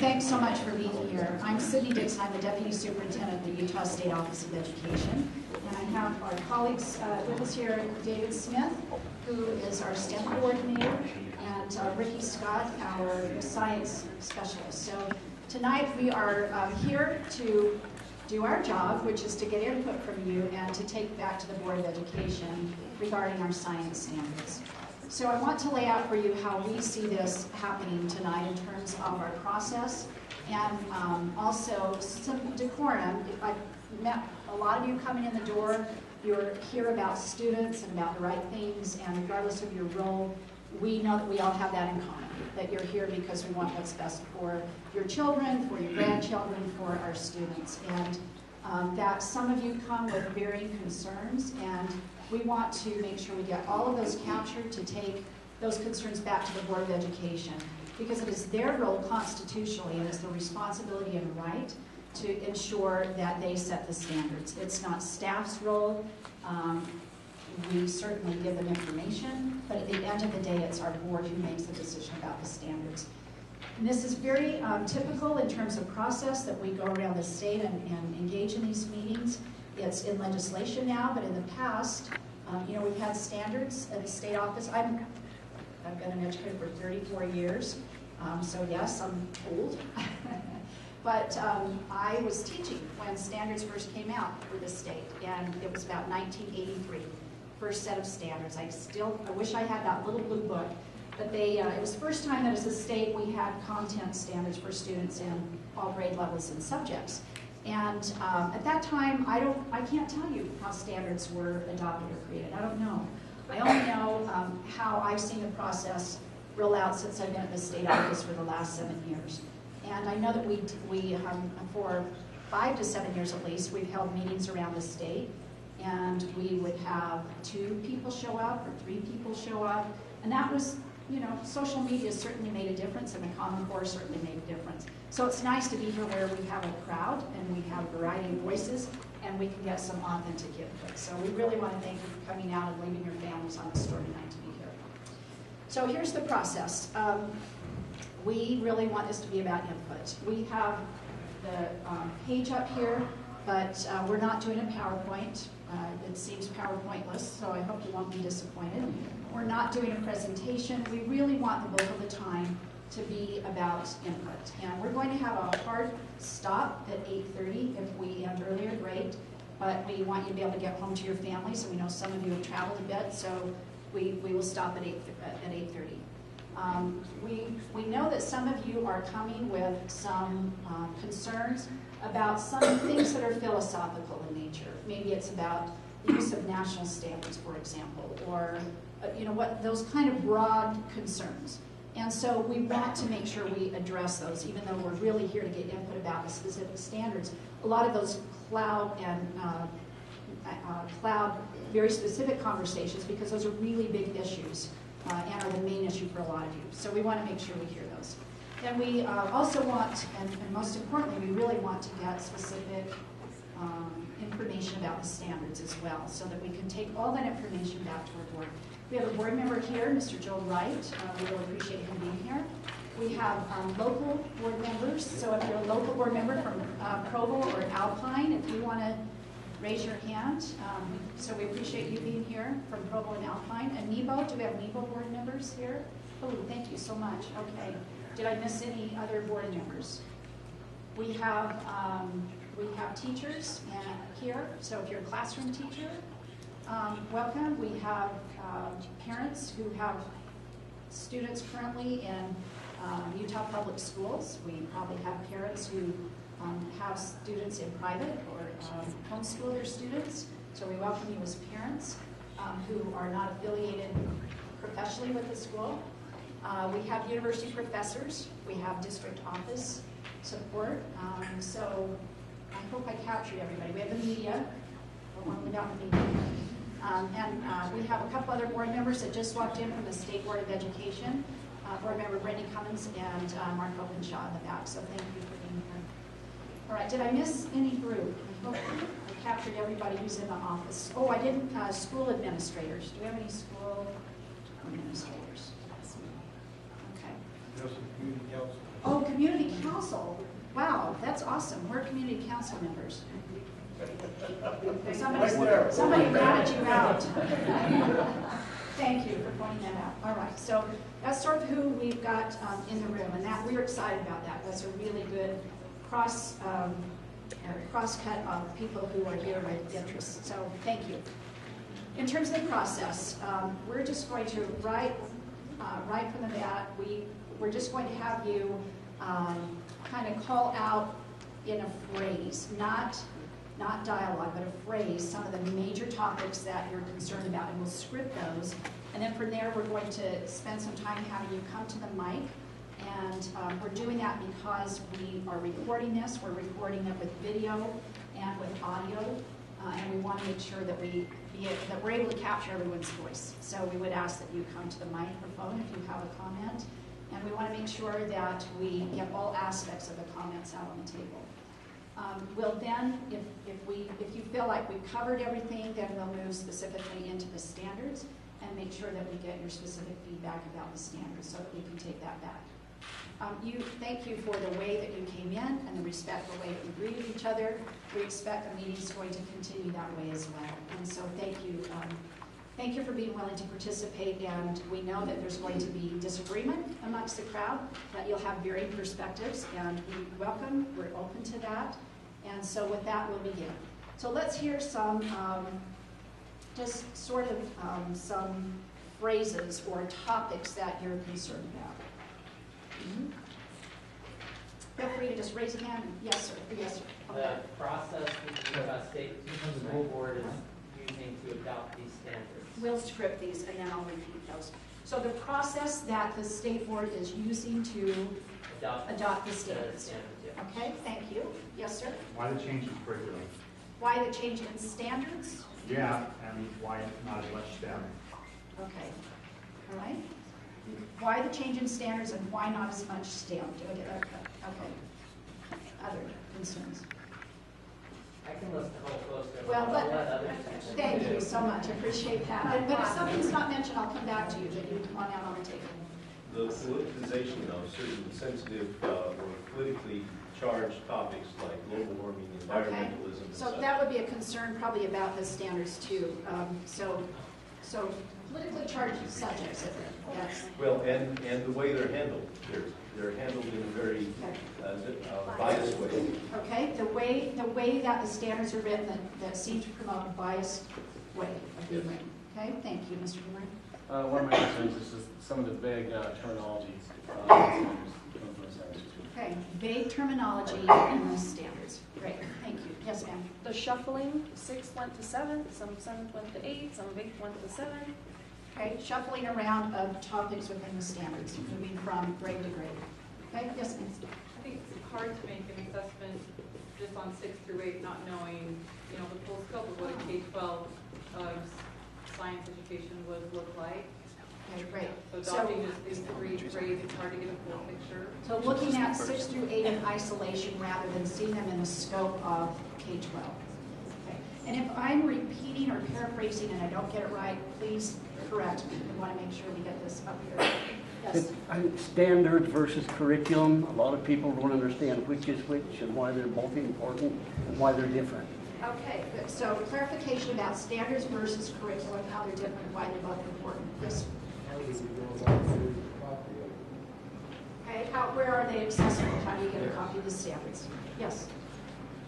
Thanks so much for being here. I'm Sydney Dickson. I'm the Deputy Superintendent of the Utah State Office of Education. And I have our colleagues with us here, David Smith, who is our STEM coordinator, and Ricky Scott, our science specialist. So tonight we are here to do our job, which is to get input from you and to take back to the Board of Education regarding our science standards. So I want to lay out for you how we see this happening tonight in terms of our process and also some decorum. I've met a lot of you coming in the door. You're here about students and about the right things, and regardless of your role, we know that we all have that in common, that you're here because we want what's best for your children, for your grandchildren, for our students. And that some of you come with varying concerns, and we want to make sure we get all of those captured to take those concerns back to the Board of Education, because it is their role constitutionally and it's the responsibility and right to ensure that they set the standards. It's not staff's role. We certainly give them information, but at the end of the day, it's our board who makes the decision about the standards. And this is very typical in terms of process that we go around the state and engage in these meetings. It's in legislation now, but in the past, you know, we've had standards at the state office. I've been an educator for 34 years, so yes, I'm old. But I was teaching when standards first came out for the state, and it was about 1983, first set of standards. I wish I had that little blue book, but it was the first time that as a state we had content standards for students in all grade levels and subjects. And at that time, I can't tell you how standards were adopted or created. I don't know. I only know how I've seen the process roll out since I've been at the state office for the last 7 years. And I know that we for 5 to 7 years at least, we've held meetings around the state, and we would have 2 people show up or 3 people show up, and that was, you know, social media certainly made a difference, and the Common Core certainly made a difference. So it's nice to be here where we have a crowd and we have a variety of voices and we can get some authentic input. So we really want to thank you for coming out and leaving your families on the store tonight to be here. So here's the process. We really want this to be about input. We have the page up here, but we're not doing a PowerPoint. It seems PowerPointless, so I hope you won't be disappointed. We're not doing a presentation. We really want the bulk of the time to be about input. And we're going to have a hard stop at 8:30. If we end earlier, great. But we want you to be able to get home to your families, and we know some of you have traveled a bit, so we will stop at 8:30. We know that some of you are coming with some concerns about some things that are philosophical in nature. Maybe it's about the use of national standards, for example, or you know, what those kind of broad concerns. And so we want to make sure we address those, even though we're really here to get input about the specific standards. A lot of those cloud very specific conversations, because those are really big issues and are the main issue for a lot of you. So we want to make sure we hear those. And we also want, and most importantly, we really want to get specific information about the standards as well, so that we can take all that information back to our board. We have a board member here, Mr. Joe Wright. We really appreciate him being here. We have local board members, so if you're a local board member from Provo or Alpine, if you want to raise your hand. So we appreciate you being here from Provo and Alpine. And NEBO, do we have NEBO board members here? Oh, thank you so much. Okay. Did I miss any other board members? We have teachers here, so if you're a classroom teacher, welcome. We have parents who have students currently in Utah Public Schools. We probably have parents who have students in private or homeschool their students. So we welcome you as parents who are not affiliated professionally with the school. We have university professors. We have district office support. So I hope I captured everybody. We have the media. Don't want to leave out the media. And we have a couple other board members that just walked in from the State Board of Education. Board member Brandy Cummins and Mark Openshaw in the back. So thank you for being here. All right, did I miss any group? I hope I captured everybody who's in the office. Oh, I didn't. School administrators. Do we have any school administrators? Okay. Community council. Oh, community council. Wow, that's awesome. We're community council members. Somebody ratted you out. Thank you for pointing that out. All right, so that's sort of who we've got in the room, and that we're excited about that. That's a really good cross-cut of people who are here with interest. So thank you. In terms of the process, we're just going to right from the bat. We're just going to have you kind of call out in a phrase, not dialogue, but a phrase, some of the major topics that you're concerned about, and we'll script those. And then from there, we're going to spend some time having you come to the mic. And we're doing that because we are recording this. We're recording it with video and with audio. And we want to make sure that we're able to capture everyone's voice. So we would ask that you come to the microphone if you have a comment. And we want to make sure that we get all aspects of the comments out on the table. We'll then, if you feel like we've covered everything, then we'll move specifically into the standards and make sure that we get your specific feedback about the standards so that we can take that back. Thank you for the way that you came in and the respectful way that you greeted each other. We expect the meeting is going to continue that way as well. And so thank you. Thank you for being willing to participate, and we know that there's going to be disagreement amongst the crowd, but you'll have varying perspectives, and we're open to that. And so with that, we'll begin. So let's hear some, just sort of some phrases or topics that you're concerned about. Mm-hmm. Feel free to just raise a hand. Yes, sir. Yes, sir. Okay. The process the state school board is using to adopt these standards. We'll script these and then I'll repeat those. So the process that the state board is using to adopt the standards. Yeah. Okay, thank you. Yes, sir. Why the change in curriculum? Why the change in standards? Yeah, and why not as much STEM? Okay. All right. Why the change in standards and why not as much STEM? Do I get that? Okay. Other concerns? I can list a whole poster. Well, thank you so much. I appreciate that. But if something's not mentioned, I'll come back to you. But you come on out on the table. The politicization of certain sensitive or politically charged topics like global warming, environmentalism. Okay. So that would be a concern probably about the standards too. So politically charged subjects, yes. Well, and the way they're handled. They're handled in a very biased way. Okay, the way that the standards are written that seem to promote a biased way of being written. Okay, thank you, Mr. Boomer. One of my concerns is just some of the vague terminology. Okay, vague terminology in the standards. Great, thank you. Yes, ma'am. The shuffling, 6 went to 7, some 7 went to 8, some 8 went to 7. Okay, shuffling around of topics within the standards, moving from grade to grade. Okay, yes, ma'am. I think it's hard to make an assessment just on 6 through 8, not knowing, the full scope of what a K-12 science education would look like. Okay, great. So adopting just these 3 grades, it's hard to get a full picture. So looking at 6 through 8 in isolation rather than seeing them in the scope of K-12. Okay. And if I'm repeating or paraphrasing and I don't get it right, please correct me. We want to make sure we get this up here. Yes. Standards versus curriculum. A lot of people don't understand which is which and why they're both important and why they're different. Okay, good. So clarification about standards versus curriculum, how they're different, why they're both important. Yes. Okay, where are they accessible? How do you get a copy of the standards? Yes.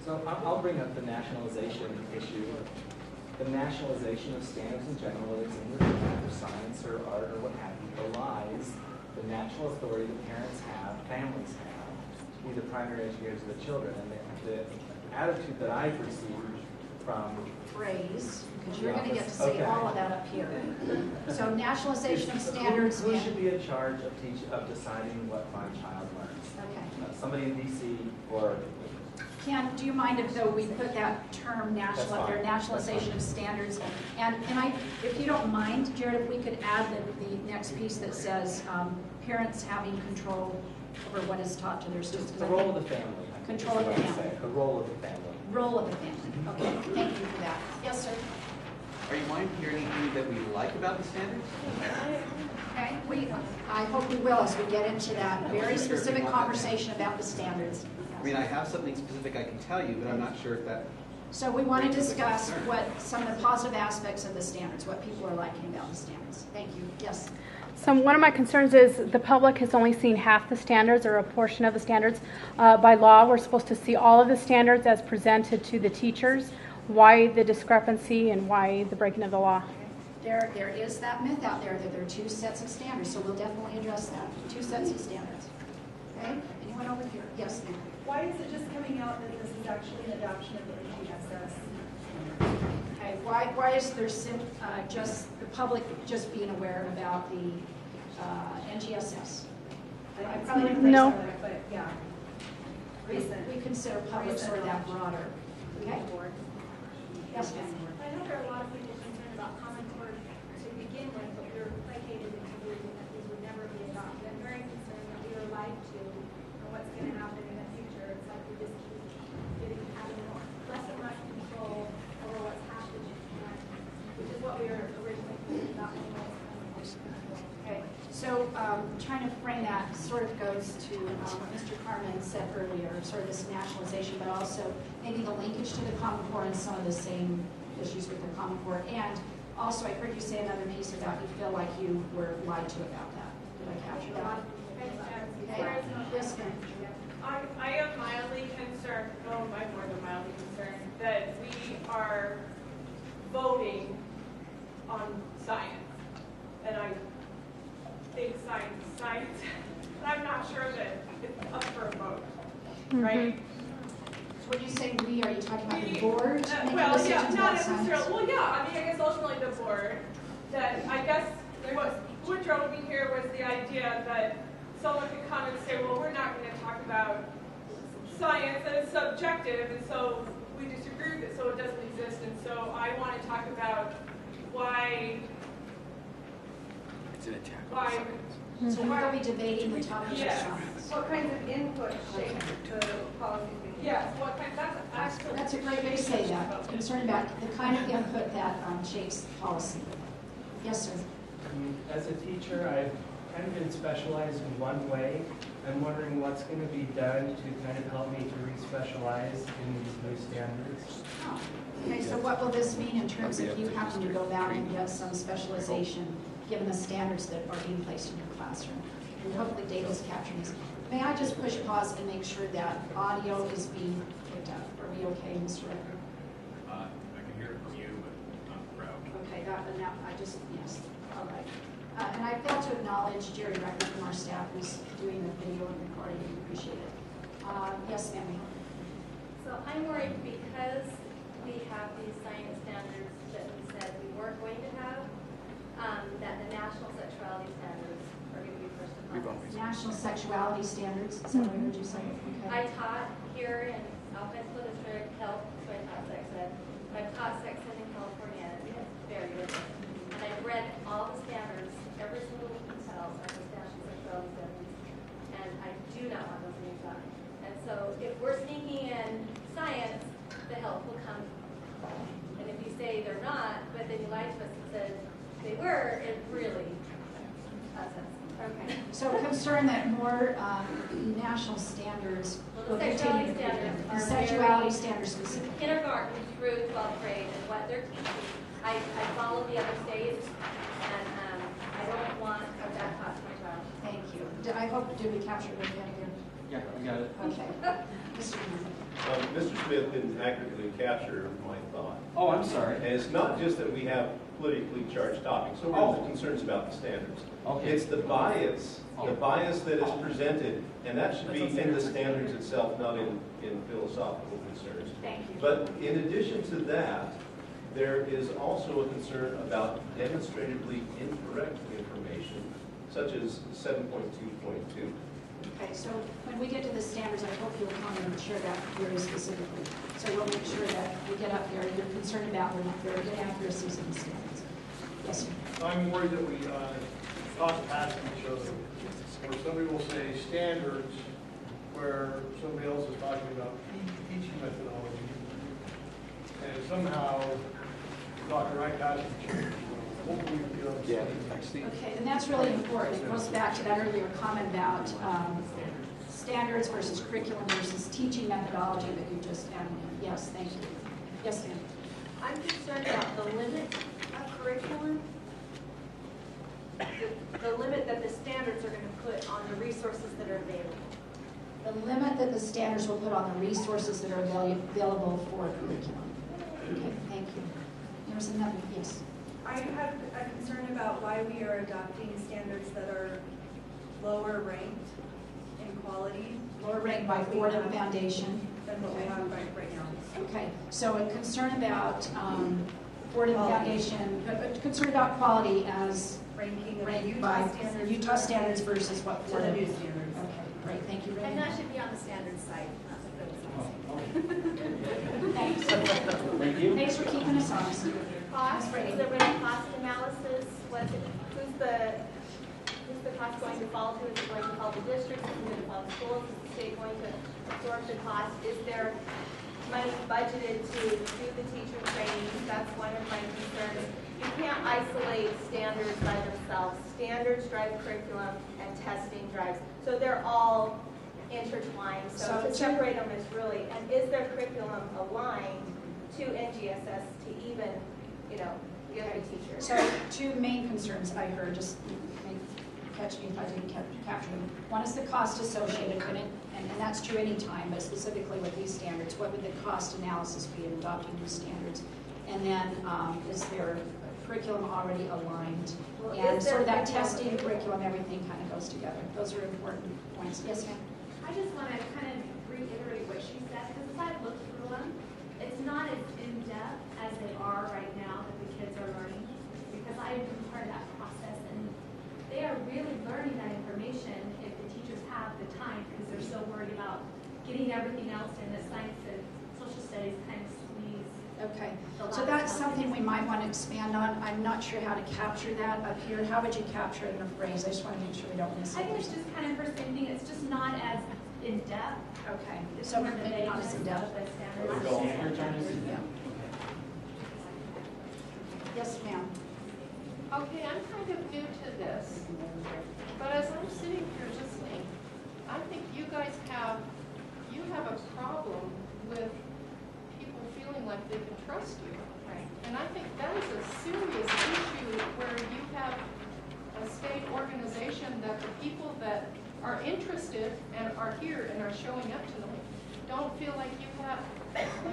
So I'll bring up the nationalization issue. The nationalization of standards in general, whether it's English or math or science or art or what have you, belies the natural authority that parents have, families have, to be the primary educators of the children. And the attitude that I've received from phrase, because you're going to get to say all of that up here. So nationalization of standards. Who should be in charge of deciding what my child learns? Okay. Somebody in DC or. Ken, do you mind if though we put that term nationalization of standards? And if you don't mind, Jared, if we could add the next piece that says parents having control over what is taught to their students. The role of the family. Control of the family. The role of the family. Role of the family. Okay, thank you for that. Yes, sir. Are you wanting to hear anything that we like about the standards? Okay, I hope we will as we get into that very specific conversation about the standards. I mean, I have something specific I can tell you, but I'm not sure if that. So we want to discuss what some of the positive aspects of the standards, what people are liking about the standards. Thank you. Yes. So one of my concerns is the public has only seen half the standards or a portion of the standards. By law, we're supposed to see all of the standards as presented to the teachers. Why the discrepancy and why the breaking of the law? There is that myth out there that there are two sets of standards, so we'll definitely address that. Two sets of standards. Okay? Anyone over here? Yes, ma'am. Why is it just coming out that this is actually an adoption of the NGSS? Okay. Why is there just the public just being aware about the NGSS? I probably didn't No. phrase that, but yeah. We consider public sort of that broader. Okay? Yes, ma'am. I know there are a lot of people concerned about Common Core to begin with, but we were placated into believing that these would never be adopted. I'm very concerned that we were lied to and what's going to happen in the future. It's like we just keep having less and less control over what's happening, which is what we were originally thinking about anyway. Okay, so trying to frame that sort of goes to what Mr. Carmen said earlier, sort of this nationalization, but also maybe the linkage to the Common Core and some of the same issues with the Common Core. And also, I heard you say another piece about you feel like you were lied to about that. Did I capture that? Okay. Yes, ma'am. I am mildly concerned, no, I'm more than mildly concerned, that we are voting on science. And I think science is science. I'm not sure that it's up for a vote, right? So when you say we, are you talking about the board? Well, yeah, not necessarily. Well, yeah, I mean, I guess ultimately the board. That I guess what drove me here was the idea that someone could come and say, well, we're not going to talk about science, and it's subjective, and so we disagree with it, so it doesn't exist, and so I want to talk about why. It's an attack on Why? science. So why are we debating the topic of Yes. science? What kinds of input shape the policy being? Yes, what kind, That's a great way to say that. Concerned about the kind of input that shapes policy. Yes, sir. As a teacher, I've kind of been specialized in one way. I'm wondering what's going to be done to kind of help me to re-specialize in these new standards. Oh. Okay, so what will this mean in terms of you having to go back and get some specialization given the standards that are being placed in your classroom? And hopefully Data's capturing these. May I just push pause and make sure that audio is being picked up? Are we okay, Mr. Redford? I can hear it from you, but not from crowd. Okay, now I just, yes, all right. And I failed to acknowledge Jerry Record from our staff who's doing the video and recording. We appreciate it. Yes, ma'am. So I'm worried because we have these science standards that we said we weren't going to have, that the national sexuality standards are going to be first upon us. National sexuality standards, is that what I heard you say? Okay. I taught here in Alpine School District Health, so I taught sex ed. I've taught sex ed in California, and it's very good. And I've read all the standards, every single detail of those national sexuality standards, and I do not want those things done. And so if we're sneaking in science, the help will come. And if you say they're not, but then you lied to us and said they were, it really doesn't. Okay. So concerned that more national standards will continue. The sexuality standards specifically. Kindergarten through 12th grade and what they're teaching. I follow the other states, and I don't want that taught to my child. Thank you. I hope, did we capture what you had here? Yeah, I got it. Okay. Mr. Mr. Smith didn't accurately capture my thought. Oh, I'm sorry. And it's not just that we have politically charged topics. So we're the concerns about the standards. Okay. It's the bias that is presented, and that should be in the standards itself, not in philosophical concerns. Thank you. But in addition to that, there is also a concern about demonstratively incorrect information, such as 7.2.2. Okay, so when we get to the standards, I hope you'll come and share that very specifically. So we'll make sure that we get up there. You're concerned about there are inaccuracies in the standards. Yes, sir. I'm worried that we talk past each other. Or somebody will say standards where somebody else is talking about teaching methodology. And somehow got the right passage. Hopefully we understand. Okay, and that's really important. It goes back to that earlier comment about standards versus curriculum versus teaching methodology that you just added in. Yes, thank you. Yes, ma'am. I'm concerned about the limit of curriculum, the limit that the standards are going to put on the resources that are available. The limit that the standards will put on the resources that are available for curriculum. Okay, thank you. There was another, yes. I have a concern about why we are adopting standards that are lower ranked in quality. Lower ranked by Fordham Foundation. Than what we have right now. Okay, so a concern about Fordham Foundation, a concern about quality as ranking ranked by Utah standards versus what Fordham. new standards. Okay, great, thank you. And that should be on the standards side, not the code side. Thanks. Thank you. Thanks for keeping us honest. Cost, is there any cost analysis? Who's the cost going to fall to? Is it going to fall to districts? Is it going to fall to schools? Is the state going to absorb the cost? Is there money budgeted to do the teacher training? That's one of my concerns. You can't isolate standards by themselves. Standards drive curriculum and testing drives. So they're all intertwined. So to separate them is really, and is their curriculum aligned to NGSS to even, give a teacher? So two main concerns I heard, just catch me if I didn't capture them. One is the cost associated with it, and that's true any time, but specifically with these standards, what would the cost analysis be in adopting these standards? And then is their curriculum already aligned? Well, and sort of that testing curriculum, everything kind of goes together. Those are important points. Yes, ma'am? I just want to kind of reiterate what she said, because as I looked through them, it's not as in-depth as they are right now that the kids are learning, because I've been part of that process, and they are really learning that information if the teachers have the time, because they're so worried about getting everything else in the science and social studies kind of squeeze. Okay, so that's something we might want to expand on. I'm not sure how to capture that up here. How would you capture it in a phrase? I just want to make sure we don't miss it. I think it's just kind of her same thing. It's just not as in-depth. Okay, so maybe not as in-depth. Yeah. Yes, ma'am. Okay, I'm kind of new to this, but as I'm sitting here listening, I think you guys have a problem with people feeling like they can trust you. Right. And I think that is a serious issue where you have a state organization that the people that are interested and are here and are showing up tonight don't feel like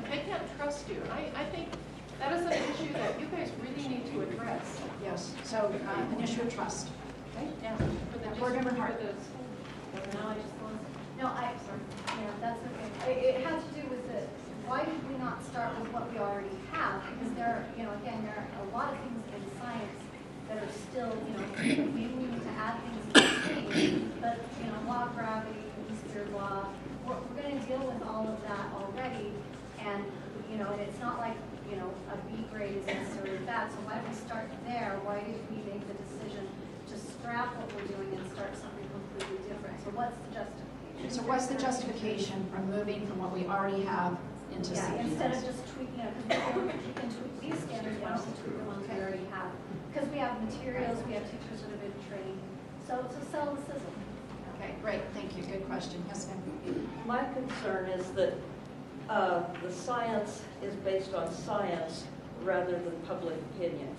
they can't trust you. I think that is an issue that you guys really need to address. Yes, so an issue of trust. Okay? Yeah. For the Board Member Hart. That's okay. It has to do with why did we not start with what we already have? Because there are a lot of things in science that are still, maybe we need to add things to the thing, but, law of gravity, Easter law, we're going to deal with all of that already, and, and it's not like, a B grade is necessarily bad, so why don't we start there? Why did we make the decision to scrap what we're doing and start something completely different? So what's the justification? So what's the justification from moving from what we already have into instead of just tweaking it, because we can tweak these standards, why don't we tweak the ones we already have? Because we have materials, we have teachers that have been trained, so sell the sizzle. Okay, great, thank you, good question. Yes, ma'am. My concern is that the science is based on science rather than public opinion.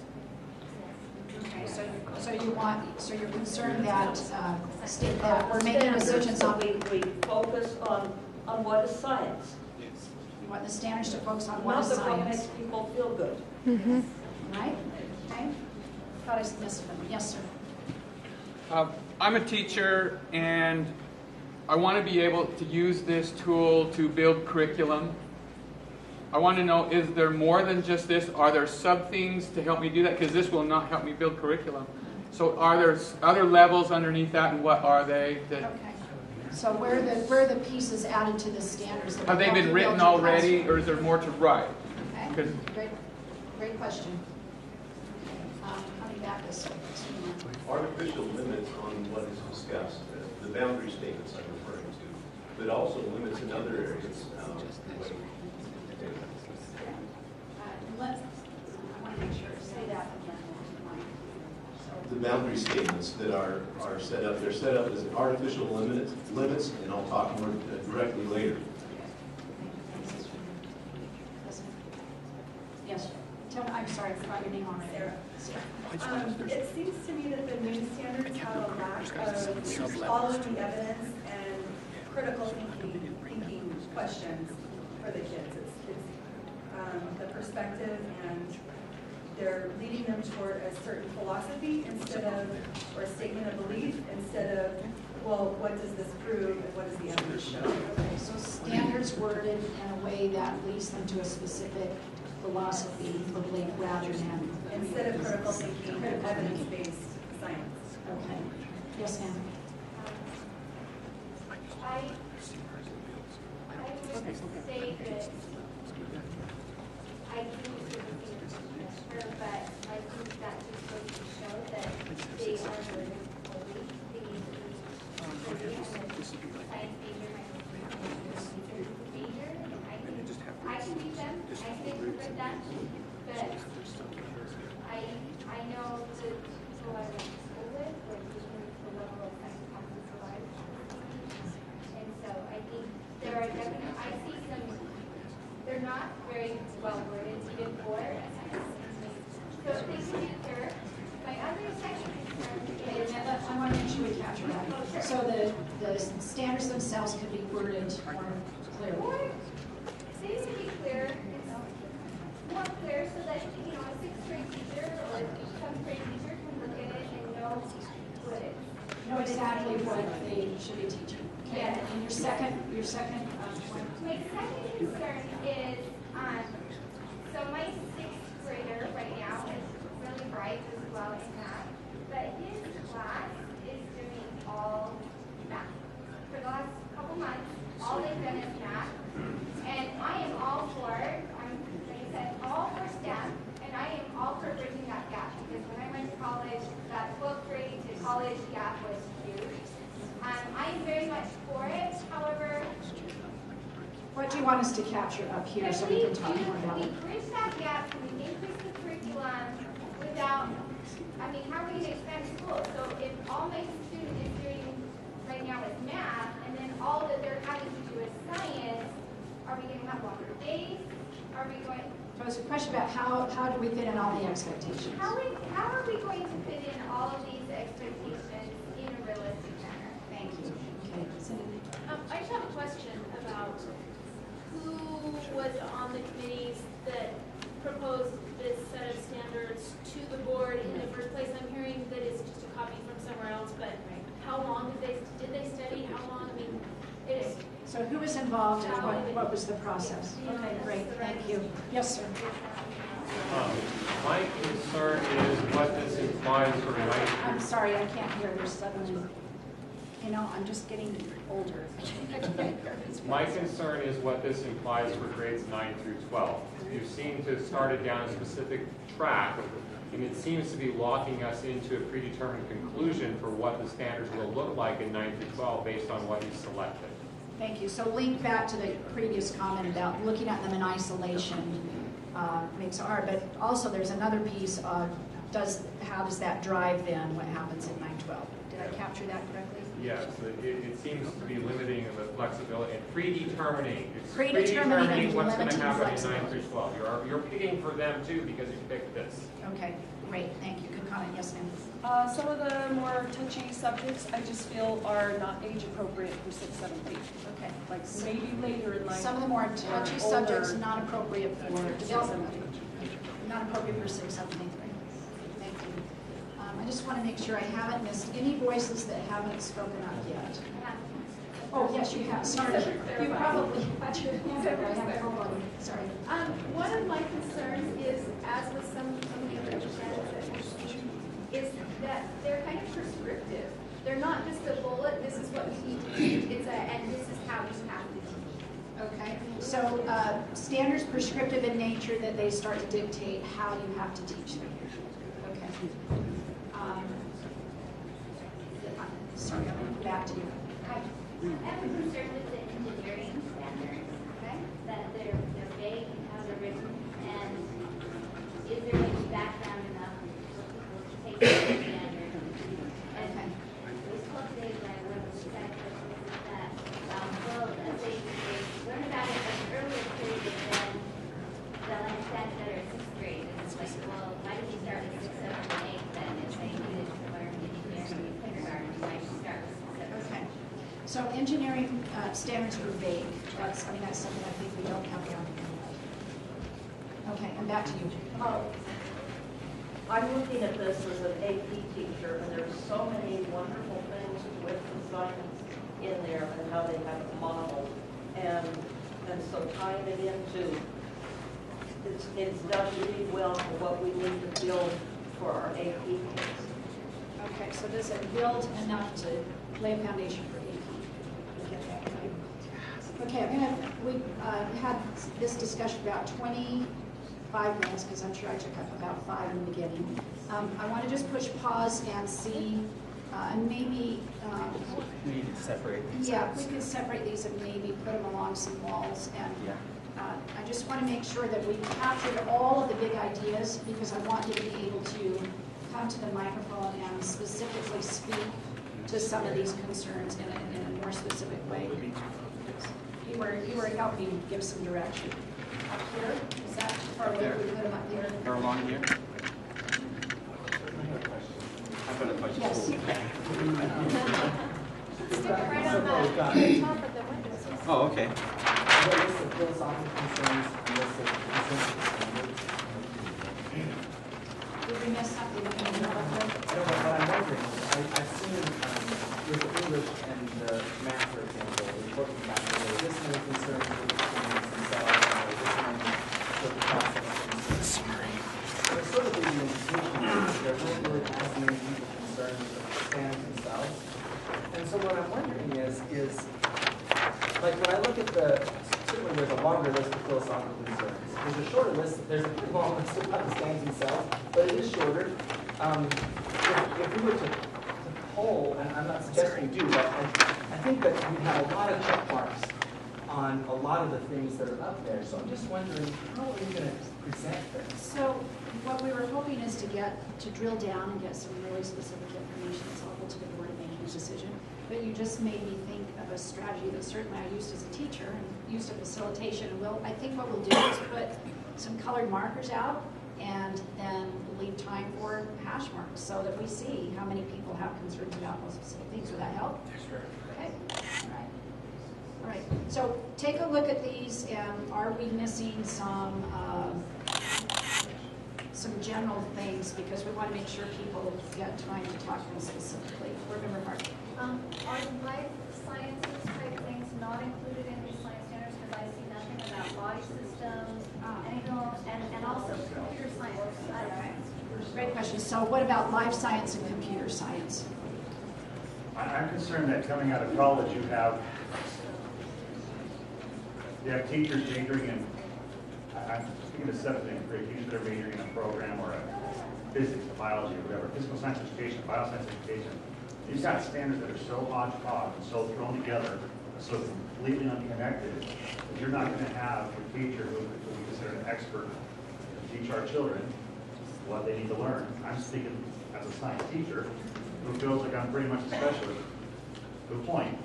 Okay, so you're concerned that that we're making decisions on. We focus on what is science. You want the standards to focus on what is Not what science. makes people feel good. Mm-hmm. Right? Okay. Thought I missed them. Yes, sir. I'm a teacher, and I want to be able to use this tool to build curriculum. I want to know, is there more than just this? Are there sub-things to help me do that? Because this will not help me build curriculum. So are there other levels underneath that, and what are they? Okay. So where are the pieces added to the standards? Have they been written already, or is there more to write? Okay. Great question. Coming back this way. Artificial limits on what is discussed, the boundary statements I'm referring to, but also limits in other areas. I want to make boundary statements that are set up. They're set up as artificial limits, and I'll talk more directly later. Yes. I'm sorry, I forgot your name on it. Sarah. It seems to me that the new standards have a lack of following the evidence and critical thinking questions for the kids. It's the perspective, and they're leading them toward a certain philosophy or a statement of belief instead of, well, what does this prove and what does the evidence show? Okay, so standards worded in a way that leads them to a specific philosophy or belief rather than instead of critical thinking and evidence-based science. Okay. Yes, ma'am. I would say that I do agree with her, but I think that just goes to show that they are learning fully. They need to be fully, and that science major, major, and I can read them, I can interpret them, but I know the people I went to school with were teaching the level of science classes alive. And so I think there are definitely, I see some, they're not very well worded even for science. So they can be clear. My other second concern is, I want to make sure we capture that. So the standards themselves could be worded more clearly. Or they need to be clear, more clear so that, you know, a sixth grade teacher or some grade teacher can look at it and know what it is. Know exactly what they should be teaching. Okay. Yeah. And your second point. My second concern is, so my sixth grader right now is really bright as well in math, but his class is doing all math. For the last couple months, all they've done is math, and I am all for, like I said, all for STEM, and I am all for bridging that gap, because when I went to college, that 12th grade to college gap was huge. I am very much for it, however, What do you want us to capture up here so we can talk more about it? we bridge that gap and we increase the curriculum without, I mean, how are we going to expand school? So if all my student is doing right now is math, and then all that they're having to do is science, are we going to have longer days? Are we going? So it's a question about how do we fit in all the expectations? How are we going to fit in all of these expectations in a realistic manner? Thank you. Okay, Cindy. I just have a question about who was on the committees that proposed this set of standards to the board in the first place. I'm hearing that it's just a copy from somewhere else, but how long did they study? How long? I mean, it is. So who was involved and what was the process? Okay, great, thank you. Yes, sir. My concern is what this implies for I'm sorry, I can't hear. There's suddenly, you know, I'm just getting older. My concern is what this implies for grades 9 through 12. You seem to have started down a specific track, and it seems to be locking us into a predetermined conclusion for what the standards will look like in 9 through 12 based on what you selected. Thank you. So link back to the previous comment about looking at them in isolation makes it hard, but also there's another piece of how does that drive then what happens in 9-12? Did I capture that correctly? Yes, it seems to be limiting the flexibility and predetermining. It's Predetermining and what's going to limiting happen in 9 flexibility. through 12. You're picking for them too because you picked this. Okay, great. Thank you. Good comment. Yes, ma'am. Some of the more touchy subjects I just feel are not age appropriate for 6th, 7th, 8th. Okay. Like maybe later in life. Some of the more touchy or subjects older. not appropriate for development. Not appropriate for 6th, 7th, 8th grade. Thank you. I just want to make sure I haven't missed any voices that haven't spoken up yet. Oh, yes, you have. Sorry. You probably had your hand up. I have a problem. Sorry. One of my concerns is, as with some of the other representatives, is that they're kind of prescriptive. They're not just a bullet, this is what you need to teach, it's and this is how you have to teach. Okay. So standards prescriptive in nature that they start to dictate how you have to teach them. Okay. Sorry, I'm going to go back to you. I'm concerned with the engineering standards, okay? That they're vague in how they're written, and is there any background enough for people to take those standards So engineering standards are vague. That's something I think we don't have down here. Okay, and back to you. I'm looking at this as an AP teacher, and there's so many wonderful things with the science in there and how they have it modeled. And so tying it into, it's done really well for what we need to build for our AP kids. Okay, so does it build enough to lay a foundation for AP? Get that right. Okay, we had this discussion about 25 minutes, because I'm sure I took up about 5 in the beginning. I want to just push pause and see, and maybe... we need to separate these. Yeah, we could separate these and maybe put them along some walls. And I just want to make sure that we captured all of the big ideas, because I want you to be able to come to the microphone and specifically speak to some of these concerns in a more specific way. You were helping me give some direction. Up here, is that far away? We put them up here. Or along here? I've got a question. Yes. Right on the top of the windows. Oh, okay. Did we miss something? What I'm wondering, I've seen with English and math, for example, reporting back to this many concerns with the students themselves, or this many with the process. Sorry. There's sort of the indication that there weren't really as many people concerned with the standards themselves. And so what I'm wondering is like when I look at certainly there's a longer list of philosophical concerns. There's a shorter list, there's a pretty long list about the standards themselves, but it is shorter. If we were to poll, and I'm not suggesting you do, but I think that we have a lot of check marks on a lot of the things that are up there. So I'm just wondering, how are we going to present this? So what we were hoping is to drill down and get some really specific information that's helpful to the board in making a decision. But you just made me think of a strategy that certainly I used as a teacher and used in facilitation. And I think what we'll do is put some colored markers out and then leave time for hash marks so that we see how many people have concerns about those specific things. Would that help? Sure. Okay. All right. So take a look at these, and are we missing some general things, because we want to make sure people get time to talk to them specifically. Board Member Martin. Are life sciences type things not included in these science standards? Because I see nothing about body systems, and also computer science. Great question. So what about life science and computer science? I'm concerned that coming out of college, you have teachers majoring in, I'm thinking of 7th and 8th grade teachers that are majoring in a program or a physics, a biology, or whatever, physical science education, bioscience education. These got standards that are so hodgepodge and so thrown together, so completely unconnected, that you're not going to have a teacher who we consider an expert to teach our children what they need to learn. I'm speaking as a science teacher who feels like I'm pretty much a specialist to a point,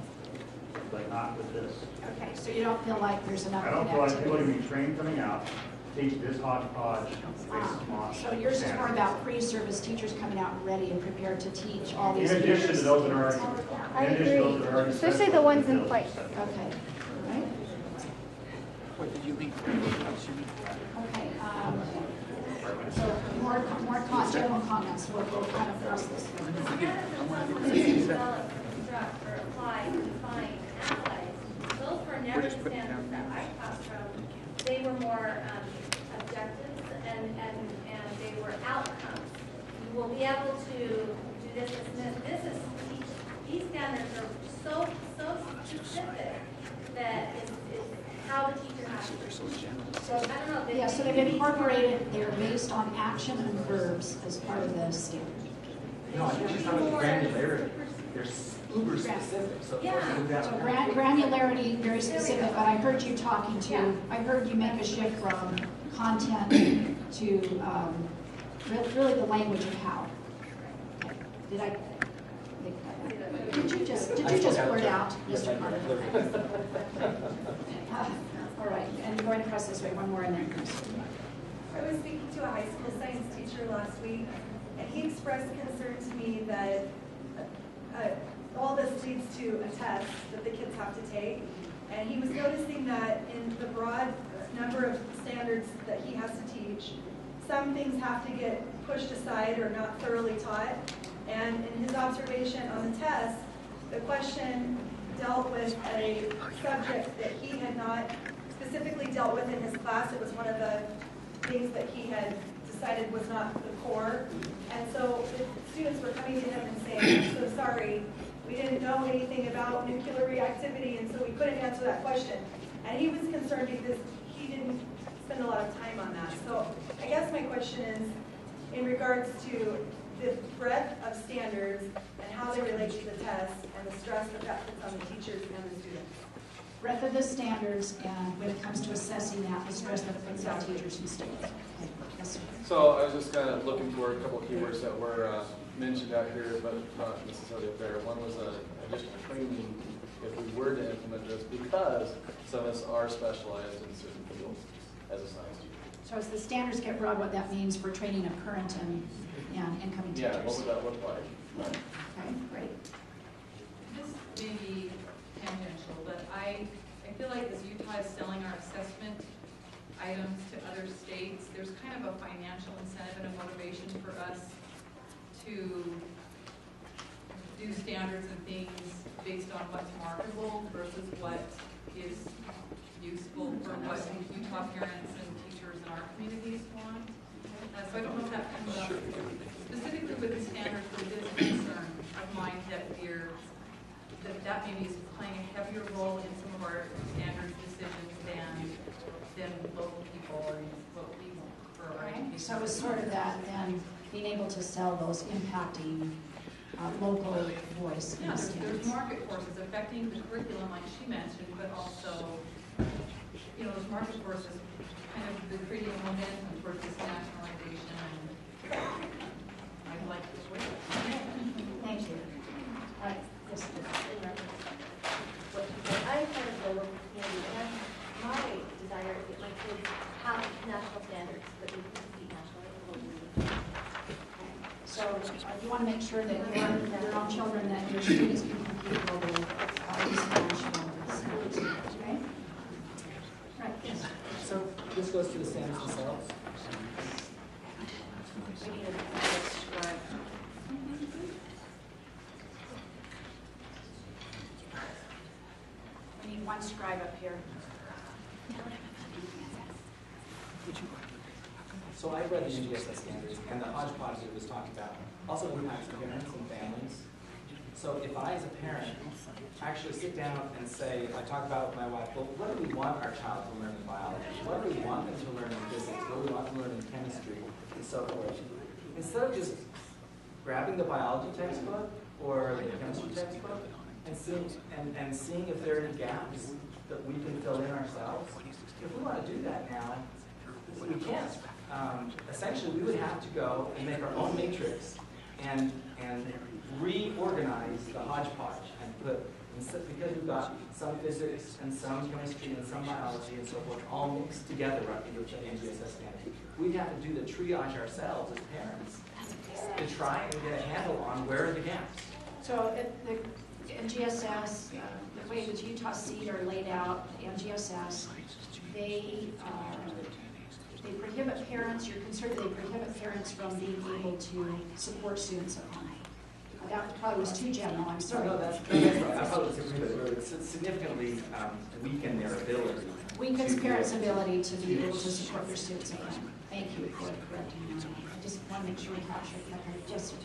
but not with this. Okay, so you don't feel like there's enough I don't feel like people are going to be trained coming out to teach this hodgepodge. So yours is more about pre-service teachers coming out ready and prepared to teach all these. In addition to those that are I agree, especially the ones in place. Okay, all right. What did you mean? Okay, so more general comments. We'll kind of cross this. Or apply, define, analyze. Those were never standards that I taught from. They were more objectives and they were outcomes. You will be able to do this. These standards are so specific that it's how the teacher has to. So I don't know. Yeah, so they've incorporated. They're based on action and verbs as part of the standard. No, I think she's talking about granularity. They're uber specific. So Granularity, very specific, but I heard you talking to, I heard you make a shift from content to really the language of how. Did I? Did you just blurt out, Mr. Carter? All right, and going across this way, one more and then. I was speaking to a high school science teacher last week, and he expressed concern to me that all this leads to a test that the kids have to take. And he was noticing that in the broad number of standards that he has to teach, some things have to get pushed aside or not thoroughly taught. And in his observation on the test, the question dealt with a subject that he had not specifically dealt with in his class. It was one of the things that he had decided was not the core. And so the students were coming to him and saying, "I'm so sorry, we didn't know anything about nuclear reactivity, and so we couldn't answer that question." And he was concerned because he didn't spend a lot of time on that. So I guess my question is, in regards to the breadth of standards and how they relate to the test and the stress that that puts on the teachers and the students. Breadth of the standards, and when it comes to assessing that, the stress that it puts on teachers and students. Yes, sir. So I was just kind of looking for a couple of keywords that were mentioned out here, but not necessarily up there. One was additional training if we were to implement this, because some of us are specialized in certain fields as a science teacher. So as the standards get broad, what that means for training of current and incoming teachers. Yeah, what would that look like? Okay, great. This may be tangential, but I feel like as Utah is selling our assessment items to other states, there's kind of a financial incentive and a motivation for us to do standards and things based on what's marketable versus what is useful for what Utah parents and teachers in our communities want. So I don't know if that comes up specifically with the standards, but it is a concern of mine that that maybe is playing a heavier role in some of our standards decisions than local people or what we want for our education. So it's sort of that then being able to sell those impacting local voice. Yeah, there's market forces affecting the curriculum like she mentioned, but also, those market forces kind of creating momentum towards this nationalization, and I'd like to switch it. Thank you. Yes, I'm part of the local community, and my desire is that my kids have national standards that we can compete nationally and locally. So you want to make sure that your own children, that your students can compete globally these national standards, right? Right, yes. So this goes to the standards themselves. We need a scribe. We need one scribe up here. So I read the NGSS standards, and the hodgepodge that was talked about also impacts parents and families. So if I, as a parent, actually sit down and say, if I talk about with my wife, well, what do we want our child to learn in biology? What do we want them to learn in physics? What do we want them to learn in chemistry? And so forth. Instead of just grabbing the biology textbook or the chemistry textbook and seeing if there are any gaps that we can fill in ourselves, if we want to do that now, we can't. Essentially, we would have to go and make our own matrix and reorganize the hodgepodge and put, because we've got some physics and some chemistry and some biology and so forth all mixed together right into the NGSS standard. We'd have to do the triage ourselves as parents to try and get a handle on where are the gaps. So the NGSS, the way the Utah seed are laid out, the NGSS, they prohibit parents, you're concerned that they prohibit parents from being able to support students at home. That probably was too general, I'm sorry. No, that's right. I thought it was prohibited. It's significantly weaken their ability. Weakens parents' ability to be able to support their students at home. Thank you for correcting me. I just want to make sure we capture that. Yes, sir.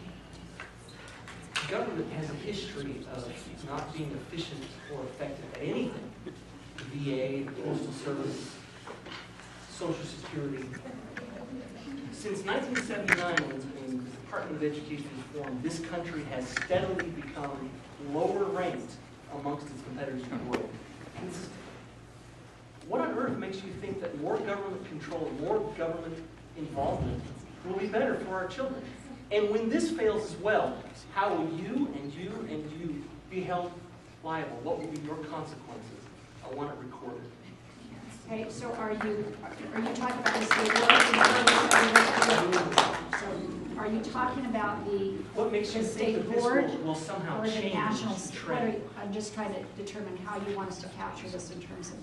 Government has a history of not being efficient or effective at anything. The VA, the Postal Service, Social Security. Since 1979, when the Department of Education was formed, this country has steadily become lower ranked amongst its competitors in the world. What on earth makes you think that more government control, more government involvement will be better for our children? And when this fails as well, how will you and you and you be held liable? What will be your consequences? I want it recorded. Okay, so are you talking about the state? So Are you talking about the What makes you the think state that this board will somehow or the change national? the What trend? I'm just trying to determine how you want us to capture this in terms of.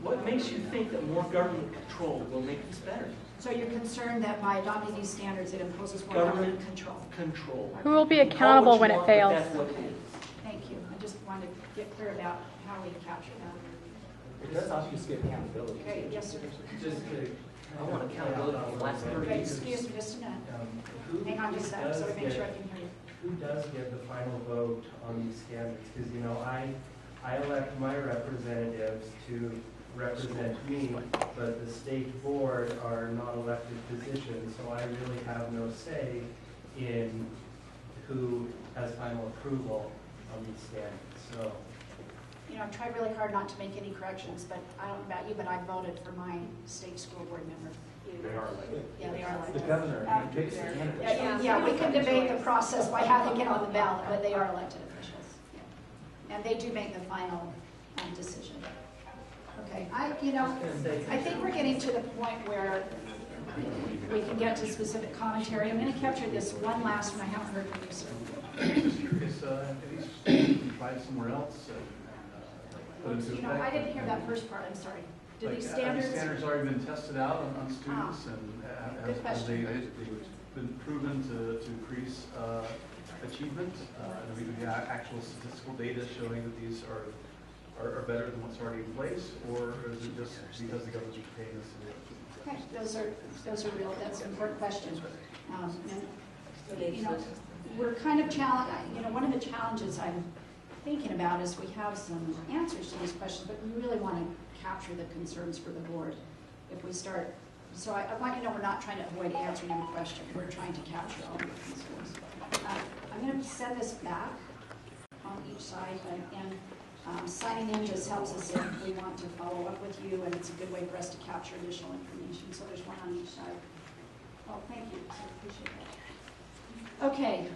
What makes you think that more government control will make this better? So you're concerned that by adopting these standards, it imposes more Government control? Control. Who will be Call accountable what you when it want, but fails? that's what it is. Thank you. I just wanted to get clear about how we capture that. It does obfuscate accountability. Okay, yes, sir. I want accountability for the last 30 Okay, years. excuse me just a minute. Who Hang on just a second, so I make sure I can hear you. Who does give the final vote on these standards? Because, you know, I elect my representatives to represent me, but the state board are not elected positions, so I really have no say in who has final approval on these standards. So, You know, I've tried really hard not to make any corrections, but I don't know about you, but I voted for my state school board member. They are elected. Yeah, they are elected. The governor picks the candidate. Yeah, we can debate the process by how they get on the ballot, but they are elected officials. Yeah. And they do make the final decision. Okay, I think we're getting to the point where we can get to specific commentary. I'm going to capture this one last one I haven't heard from you, sir. Just curious, have these been tried somewhere else? Put into You know, I effect? didn't hear that first part, I'm sorry. Do Like, these have standards? these standards already been tested out on students, and Good have they question. been proven to increase achievement? Do we have actual statistical data showing that these are better than what's already in place, or is it just because the government's paying us to do it? Okay, those are real, that's an important question. And, you know, we're kind of challenged, you know, one of the challenges I'm thinking about is we have some answers to these questions, but we really want to capture the concerns for the board if we start. So I want you to know we're not trying to avoid answering every question. We're trying to capture all the concerns. I'm going to send this back on each side, and signing in just helps us if we want to follow up with you, and it's a good way for us to capture additional information. So there's one on each side. Oh, thank you. I appreciate that. Okay.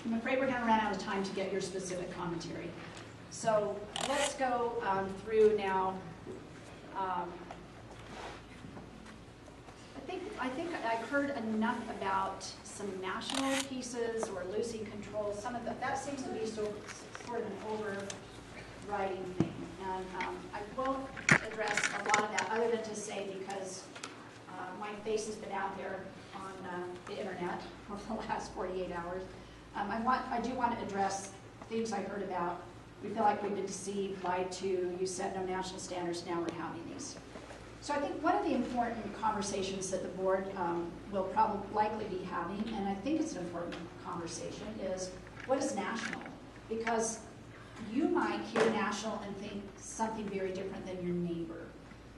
I'm afraid we're going to run out of time to get your specific commentary. So let's go through now. I think I've heard enough about some national pieces or losing control. Some of that seems to be sort of an overriding thing. And I won't address a lot of that other than to say, because my face has been out there on the internet over the last 48 hours. I do want to address things I heard about. We feel like we've been deceived, lied to. You set no national standards, now we're having these. So I think one of the important conversations that the board will probably likely be having, and I think it's an important conversation, is what is national? Because you might hear national and think something very different than your neighbor.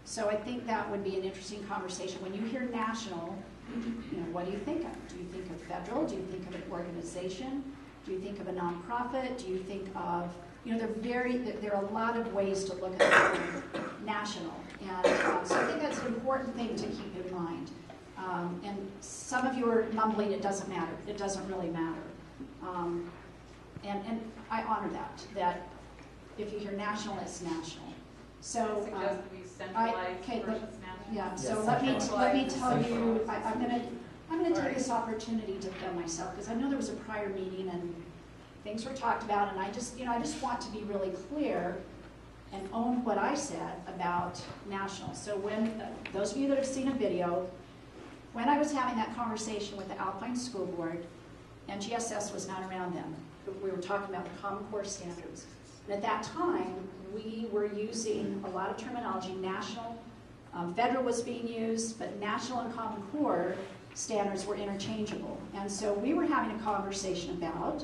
So I think that would be an interesting conversation. When you hear national, you know, what do you think of? Do you think of federal? Do you think of an organization? Do you think of a nonprofit? Do you think of, you know, there are a lot of ways to look at the word national. And so I think that's an important thing to keep in mind. And some of you are mumbling, it doesn't matter. It doesn't really matter. And I honor that if you hear national, it's national. So Suggest we centralize versus national. yeah. So Yes, let me tell you, centralized. I'm going to take this opportunity to defend myself, because I know there was a prior meeting and things were talked about, and I just want to be really clear and own what I said about national. So when those of you that have seen a video, when I was having that conversation with the Alpine School Board, NGSS was not around then. We were talking about the Common Core standards. And at that time, we were using a lot of terminology. National, federal was being used, but national and Common Core standards were interchangeable. And so we were having a conversation about,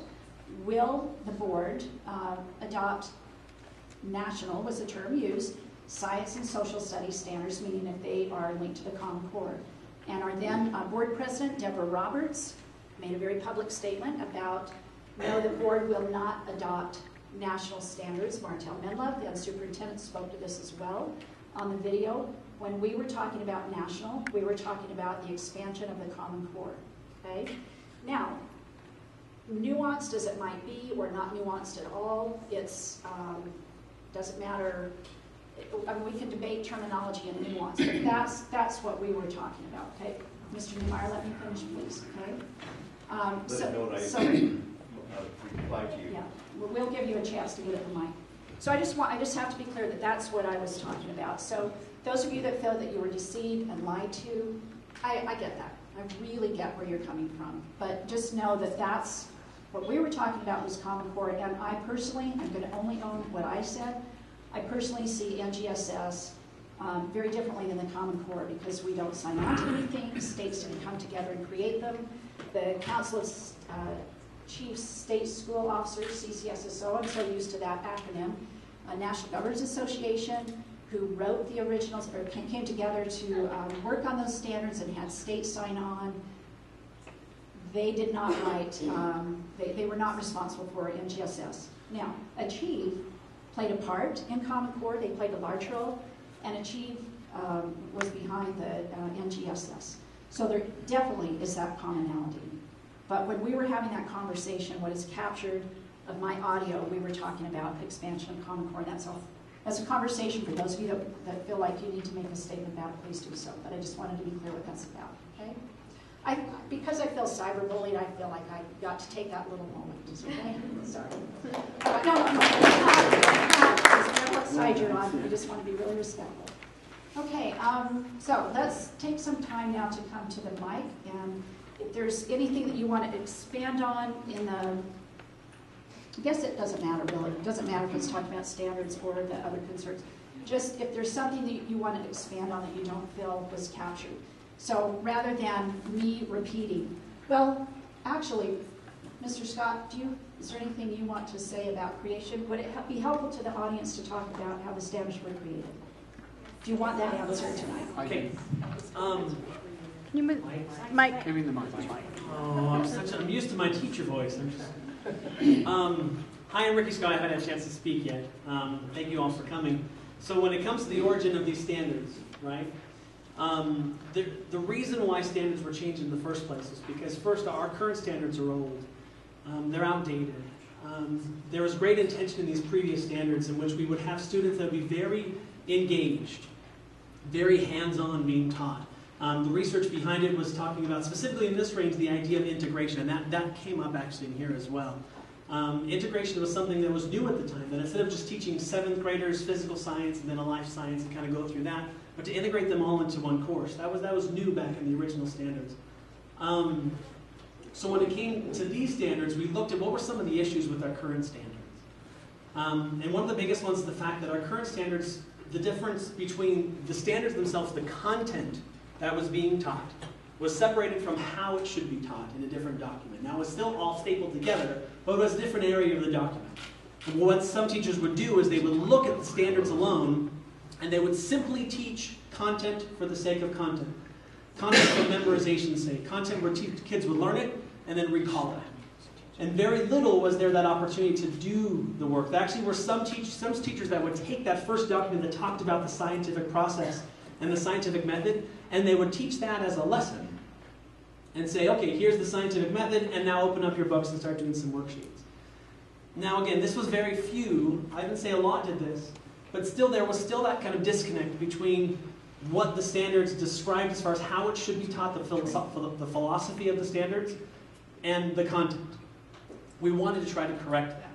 will the board adopt national, was the term used, science and social studies standards, meaning if they are linked to the Common Core. And our then board president, Deborah Roberts, made a very public statement about, no, the board will not adopt national standards. Martel Menlove, the superintendent, spoke to this as well on the video. When we were talking about national, we were talking about the expansion of the Common Core. Okay? Now, nuanced as it might be, or not nuanced at all, it's doesn't matter. I mean, we can debate terminology and nuance, but that's what we were talking about. Okay? Mr. Neumeier, let me finish, please, okay? Let it know so reply to you. yeah, we'll give you a chance to get at the mic. So I just have to be clear that that's what I was talking about. So those of you that feel that you were deceived and lied to, I get that. I really get where you're coming from. But just know that that's what we were talking about was Common Core. And I personally, I'm going to only own what I said. I personally see NGSS very differently than the Common Core because we don't sign on to anything. States didn't come together and create them. The Council of Chief State School Officers, CCSSO, I'm so used to that acronym, National Governors Association, who wrote the originals, or came together to work on those standards and had states sign on. They did not write, they were not responsible for NGSS. Now, Achieve played a part in Common Core, they played a large role, and Achieve was behind the NGSS. So there definitely is that commonality. But when we were having that conversation, what is captured of my audio, we were talking about expansion of Common Core. That's a conversation for those of you that feel like you need to make a statement about it, please do so. But I just wanted to be clear what that's about, okay? Because I feel cyberbullied, I feel like I got to take that little moment. Okay? Sorry. No, what side you're on. I just want to be really respectful. Okay, so let's take some time now to come to the mic, and if there's anything that you want to expand on in the, I guess it doesn't matter really. It doesn't matter if it's talking about standards or the other concerns. Just if there's something that you want to expand on that you don't feel was captured. So rather than me repeating, well, actually, Mr. Scott, is there anything you want to say about creation? Would it be helpful to the audience to talk about how the standards were created? Do you want that answer tonight? Okay. Can you move, Mike? Give me the mic. Oh, I'm used to my teacher voice. Hi, I'm Ricky Scott. I haven't had a chance to speak yet. Thank you all for coming. So when it comes to the origin of these standards, right? The reason why standards were changed in the first place is because first, our current standards are old. They're outdated. There was great intention in these previous standards in which we would have students that would be very engaged, very hands-on being taught. The research behind it was talking about, specifically in this range, the idea of integration, and that came up actually in here as well. Integration was something that was new at the time, that instead of just teaching 7th graders physical science and then a life science and kind of go through that, but to integrate them all into one course. That was new back in the original standards. So when it came to these standards, we looked at what were some of the issues with our current standards. And one of the biggest ones is the fact that our current standards, the difference between the standards themselves, the content that was being taught, was separated from how it should be taught in a different document. Now, it was still all stapled together, but it was a different area of the document. And what some teachers would do is they would look at the standards alone, and they would simply teach content for the sake of content. Content for memorization's sake. Content where kids would learn it and then recall it. And very little was there that opportunity to do the work. There actually were some teachers that would take that first document that talked about the scientific process and the scientific method, and they would teach that as a lesson. And say, okay, here's the scientific method, and now open up your books and start doing some worksheets. Now again, this was very few. I didn't say a lot did this, but still there was still that kind of disconnect between what the standards described as far as how it should be taught, the philosophy of the standards, and the content. We wanted to try to correct that.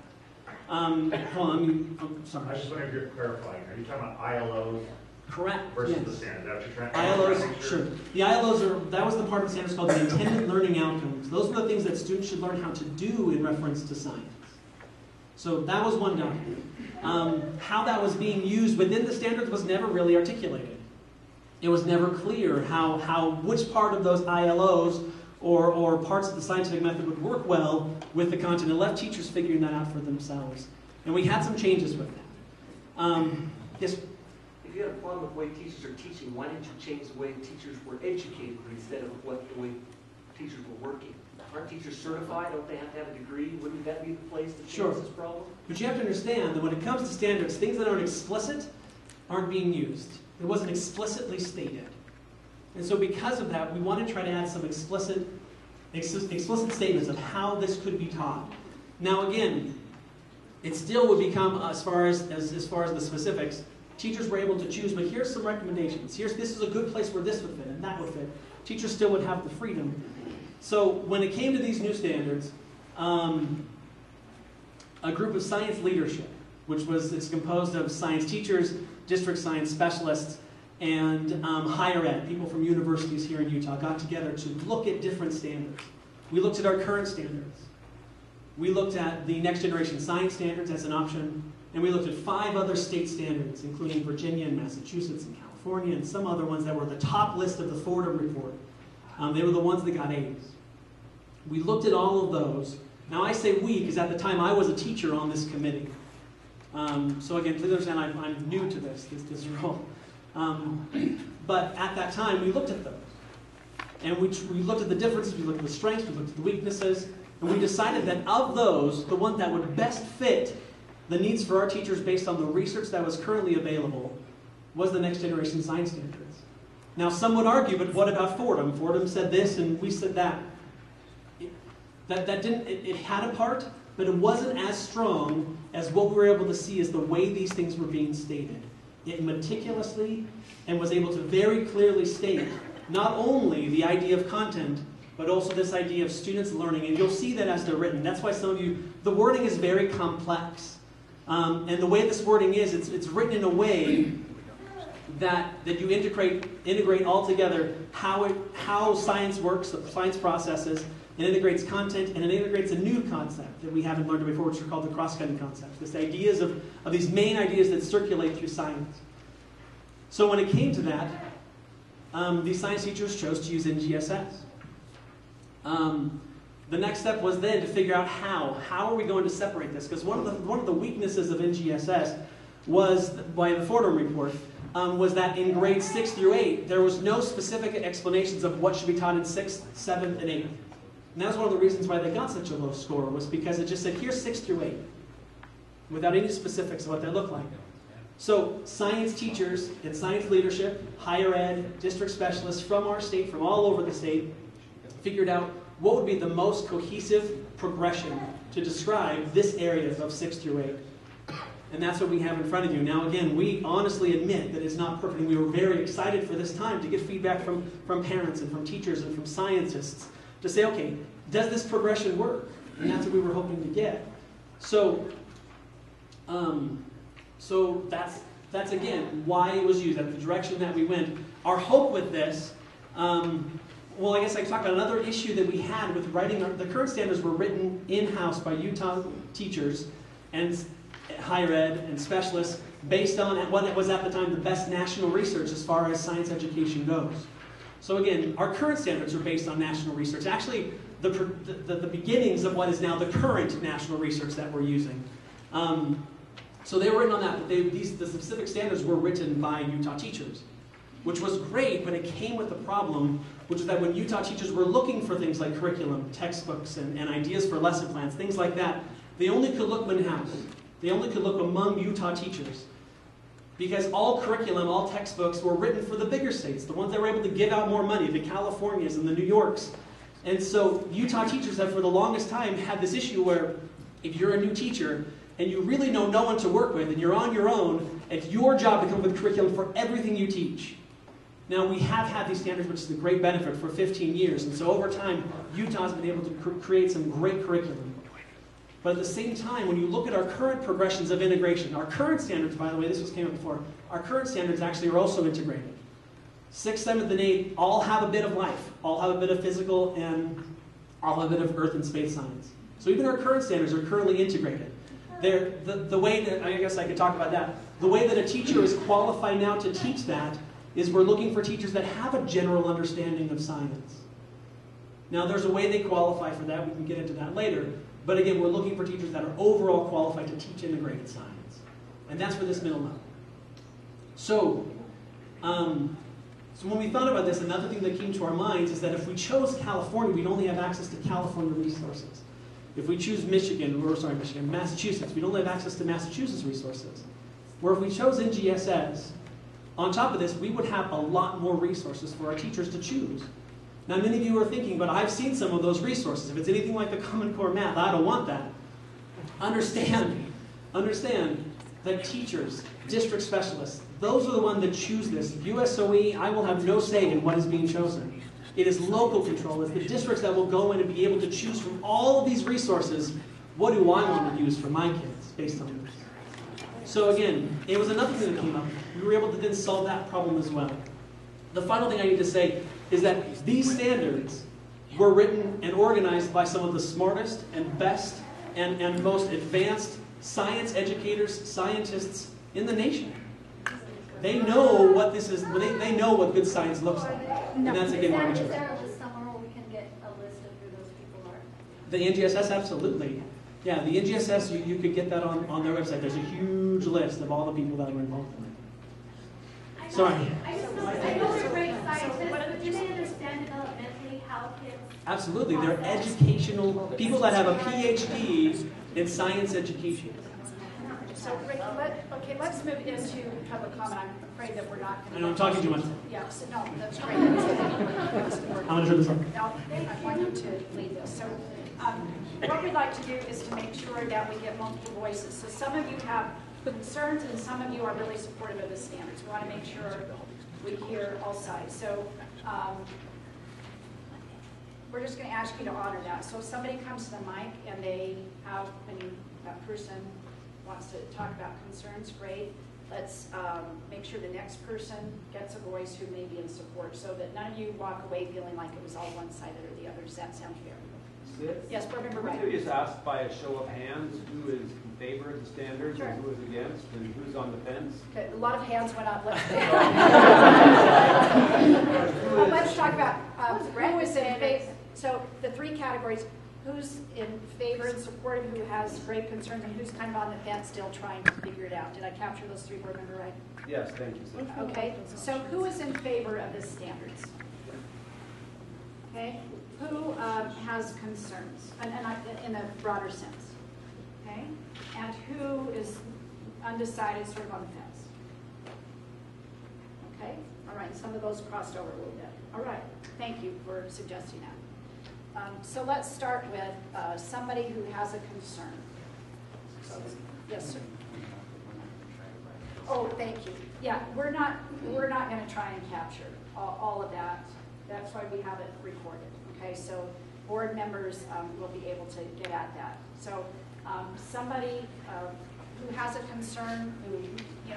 Hold on, I'm sorry. I just wonder if you're clarifying. Are you talking about ILOs? Correct. Versus yes. the standards? That what you're trying ILOs, sure. The ILOs that was the part of the standards called the intended learning outcomes. Those are the things that students should learn how to do in reference to science. So that was one document. How that was being used within the standards was never really articulated. It was never clear which part of those ILOs or parts of the scientific method would work well with the content. It left teachers figuring that out for themselves. And we had some changes with that. Yes? If you had a problem with the way teachers are teaching, why didn't you change the way teachers were educated instead of the way teachers were working? Aren't teachers certified? Don't they have to have a degree? Wouldn't that be the place to change this problem? But you have to understand that when it comes to standards, things that aren't explicit aren't being used. It wasn't explicitly stated. And so because of that, we want to try to add some explicit statements of how this could be taught. Now again, it still would become, as far as the specifics, teachers were able to choose, but here's some recommendations. This is a good place where this would fit and that would fit. teachers still would have the freedom. So when it came to these new standards, a group of science leadership, it's composed of science teachers, district science specialists, and higher ed, people from universities here in Utah, got together to look at different standards. We looked at our current standards. We looked at the next generation science standards as an option, and we looked at 5 other state standards, including Virginia and Massachusetts and California, and some other ones that were the top list of the Fordham report. They were the ones that got A's. We looked at all of those. Now I say we, because at the time I was a teacher on this committee. So again, please understand I'm new to this role. But at that time, we looked at those. And we looked at the differences, we looked at the strengths, we looked at the weaknesses, and we decided that of those, the one that would best fit the needs for our teachers based on the research that was currently available was the next generation science standards. Now some would argue, but what about Fordham? Fordham said this and we said that. It had a part, but it wasn't as strong as what we were able to see as the way these things were being stated. It meticulously and was able to very clearly state not only the idea of content, but also this idea of students learning. And you'll see that as they're written. That's why some of you, the wording is very complex. And the way this wording is, it's written in a way that you integrate all together how science works, the science processes. It integrates content, and it integrates a new concept that we haven't learned before, which are called the cross-cutting concepts. This ideas of these main ideas that circulate through science. So when it came to that, these science teachers chose to use NGSS. The next step was then to figure out how. How are we going to separate this? Because one of the weaknesses of NGSS was, by the Fordham report, was that in grades 6 through 8, there was no specific explanations of what should be taught in 6th, 7th, and 8th. And that was one of the reasons why they got such a low score, was because it just said, here's 6 through 8, without any specifics of what that looked like. So science teachers and science leadership, higher ed, district specialists from our state, from all over the state, figured out what would be the most cohesive progression to describe this area of 6 through 8. And that's what we have in front of you. Now again, we honestly admit that it's not perfect, and we were very excited for this time to get feedback from parents and from teachers and from scientists to say, okay, does this progression work? And that's what we were hoping to get. So that's again why it was used, at the direction that we went. Our hope with this, well, I guess I can talk about another issue that we had with writing. The current standards were written in-house by Utah teachers and higher ed and specialists based on what was at the time the best national research as far as science education goes. So again, our current standards are based on national research. Actually, the beginnings of what is now the current national research that we're using. So they were written on that, but the specific standards were written by Utah teachers, which was great, but it came with a problem, which is that when Utah teachers were looking for things like curriculum, textbooks, and ideas for lesson plans, things like that, they only could look in-house. They only could look among Utah teachers. Because all curriculum, all textbooks were written for the bigger states, the ones that were able to give out more money, the Californias and the New Yorks. And so Utah teachers have for the longest time had this issue where if you're a new teacher and you really know no one to work with and you're on your own, it's your job to come up with curriculum for everything you teach. Now we have had these standards, which is a great benefit, for 15 years. And so over time, Utah's been able to create some great curriculum. But at the same time, when you look at our current progressions of integration, our current standards, by the way, this came up before, our current standards actually are also integrated. 6th, 7th, and 8th all have a bit of life, all have a bit of physical, and all have a bit of earth and space science. So even our current standards are currently integrated. The way that, I guess I could talk about that, the way that a teacher is qualified now to teach that is we're looking for teachers that have a general understanding of science. Now there's a way they qualify for that, we can get into that later. But again, we're looking for teachers that are overall qualified to teach integrated science. And that's for this middle level. So when we thought about this, another thing that came to our minds is that if we chose California, we'd only have access to California resources. If we choose Massachusetts, we'd only have access to Massachusetts resources. Where if we chose NGSS, on top of this, we would have a lot more resources for our teachers to choose. Now, many of you are thinking, but I've seen some of those resources. If it's anything like the Common Core Math, I don't want that. Understand that teachers, district specialists, those are the ones that choose this. USOE, I will have no say in what is being chosen. It is local control. It's the districts that will go in and be able to choose from all of these resources, what do I want to use for my kids based on this. So again, it was another thing that came up. We were able to then solve that problem as well. The final thing I need to say is that these standards were written and organized by some of the smartest and best and most advanced science educators, scientists in the nation. They know what this is. They know what good science looks like. And that's again why we chose. Is there a list somewhere where we can get a list of who those people are? The NGSS, absolutely. Yeah, the NGSS, you could get that on their website. There's a huge list of all the people that were involved in it. Sorry. I know they're great scientists, but do they understand developmentally how kids... Absolutely. They're educational people that have a PhD in science education. So, Rick, let's move into public comment. I'm afraid that we're not going to... I know I'm talking too much. Yeah, so, no, that's great. I'm going to turn this on. No, I want you to lead this. So, what we'd like to do is to make sure that we get multiple voices. So some of you have concerns and some of you are really supportive of the standards. We want to make sure we hear all sides. So we're just going to ask you to honor that. So if somebody comes to the mic and they have, that person wants to talk about concerns, great. Let's make sure the next person gets a voice who may be in support so that none of you walk away feeling like it was all one-sided or the other. Does that sound fair? Yes, board member Wright. We just asked by a show of hands who is in favor of the standards and who is against and who's on the fence. Okay, a lot of hands went up. Let's talk about who is in favor. So the three categories, who's in favor and supportive, who has great concerns, and who's kind of on the fence still trying to figure it out. Did I capture those three, board member Wright? Yes, thank you, sir. Okay, so who is in favor of the standards? Okay, who has concerns, and in a broader sense, okay? And who is undecided, sort of on the fence? Okay, all right, some of those crossed over a little bit. All right, thank you for suggesting that. So let's start with somebody who has a concern. Yes, sir. Oh, thank you. Yeah, we're not going to try and capture all of that. That's why we have it recorded. Okay, so board members will be able to get at that. So somebody who has a concern, who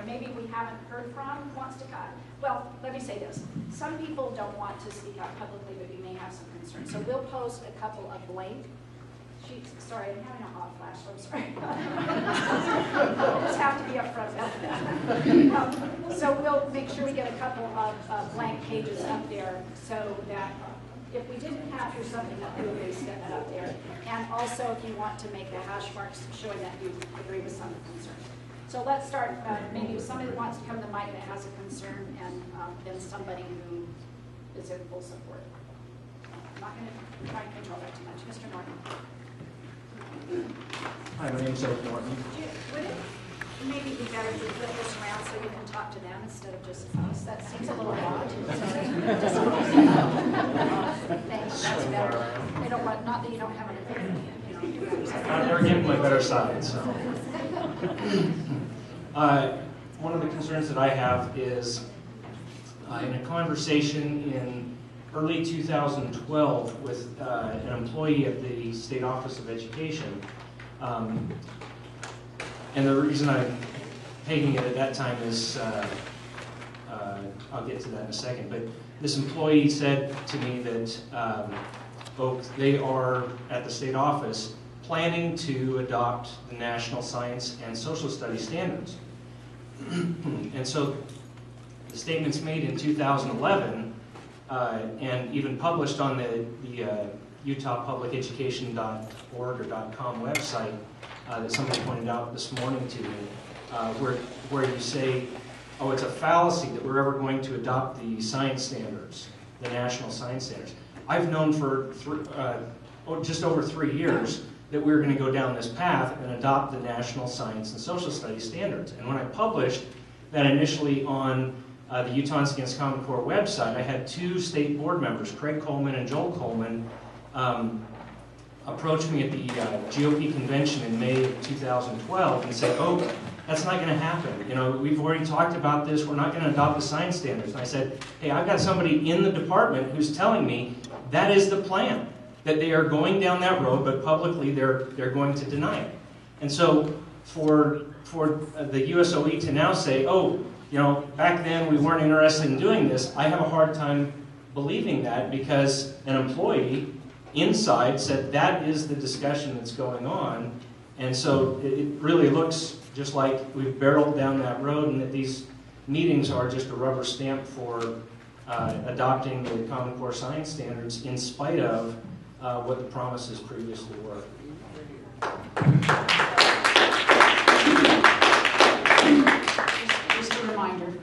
maybe we haven't heard from, wants to come. Well, let me say this. Some people don't want to speak out publicly, but you may have some concerns. So we'll post a couple of blank sheets. Sorry, I'm having a hot flash, so I'm sorry. Just have to be upfront about that. So we'll make sure we get a couple of blank pages up there so that if we didn't capture something, that we would at least get that up there. And also, if you want to make the hash marks showing that you agree with some of the concerns. So let's start, maybe if somebody wants to come to the mic that has a concern, and then somebody who is in full support. I'm not going to try and control that too much. Mr. Norton. Hi, my name is Eric Norton. Would it maybe be better to flip this around so you can talk to them instead of just us? That seems a little odd. Thanks, that's better. They don't want, not that you don't have an opinion. They're getting my better side, so. One of the concerns that I have is in a conversation in early 2012 with an employee at the State Office of Education, and the reason I'm pegging it at that time is, I'll get to that in a second, but this employee said to me that they are at the state office planning to adopt the National Science and Social Studies standards. And so the statements made in 2011 and even published on the UtahPublicEducation.org or .com website that somebody pointed out this morning to me, where you say, oh, it's a fallacy that we're ever going to adopt the science standards, the national science standards. I've known for just over 3 years that we were going to go down this path and adopt the National Science and Social Studies standards. And when I published that initially on the Utah Against Common Core website, I had 2 state board members, Craig Coleman and Joel Coleman, approach me at the GOP convention in May of 2012 and say, oh, That's not going to happen. You know, we've already talked about this. We're not going to adopt the science standards. And I said, hey, I've got somebody in the department who's telling me that is the plan, that they are going down that road, but publicly they're going to deny it. And so for the USOE to now say, oh, you know, back then we weren't interested in doing this, I have a hard time believing that, because an employee inside said that is the discussion that's going on. And so it really looks just like we've barreled down that road, and that these meetings are just a rubber stamp for adopting the Common Core Science Standards in spite of what the promises previously were. Just a reminder